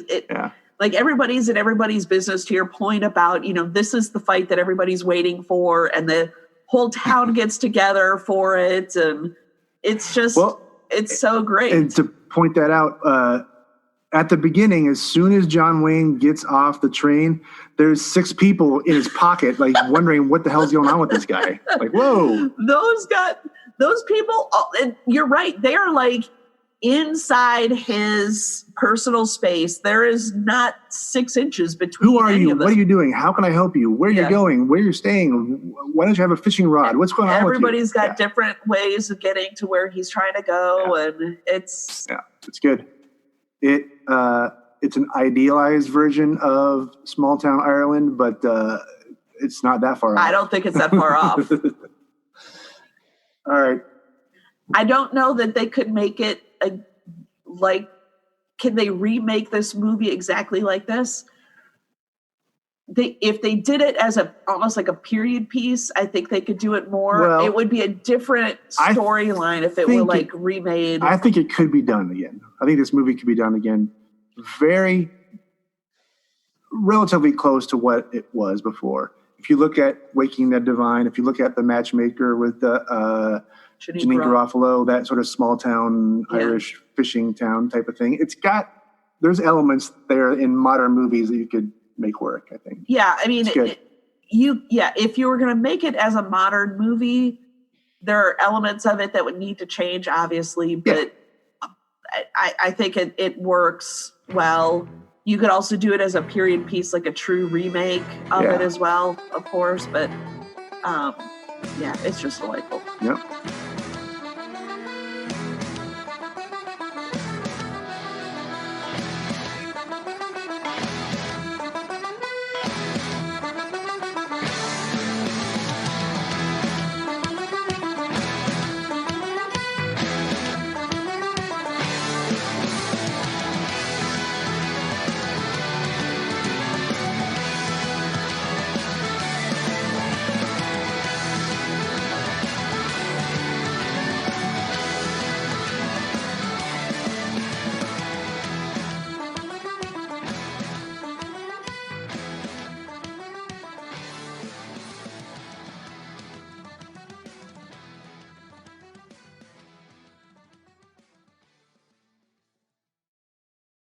like everybody's in everybody's business, to your point about, this is the fight that everybody's waiting for, and the whole town gets together for it, and it's just it's so great. And to point that out, at the beginning, as soon as John Wayne gets off the train, there's 6 people in his pocket, like wondering what the hell's going on with this guy. Like, whoa. Those people, and you're right, they are like inside his personal space. There is not 6 inches between. Who are you? What are you doing? How can I help you? Where are you going? Where you're staying? Why don't you have a fishing rod? What's going on with you? Everybody's got different ways of getting to where he's trying to go, and it's good. It's an idealized version of small town Ireland, but it's not that far off. I don't think it's that far off. All right. I don't know that they could make it can they remake this movie exactly like this? If they did it as almost like a period piece, I think they could do it more. Well, it would be a different storyline if it were like remade. I think it could be done again. I think this movie could be done again. Very relatively close to what it was before. If you look at Waking the Divine, if you look at The Matchmaker with Janine Garofalo, that sort of small town Irish fishing town type of thing, there's elements there in modern movies that you could make work, I think. Yeah, I mean, if you were going to make it as a modern movie, there are elements of it that would need to change, obviously, but I think it works well. You could also do it as a period piece, like a true remake of it as well, of course, but it's just delightful. Yep.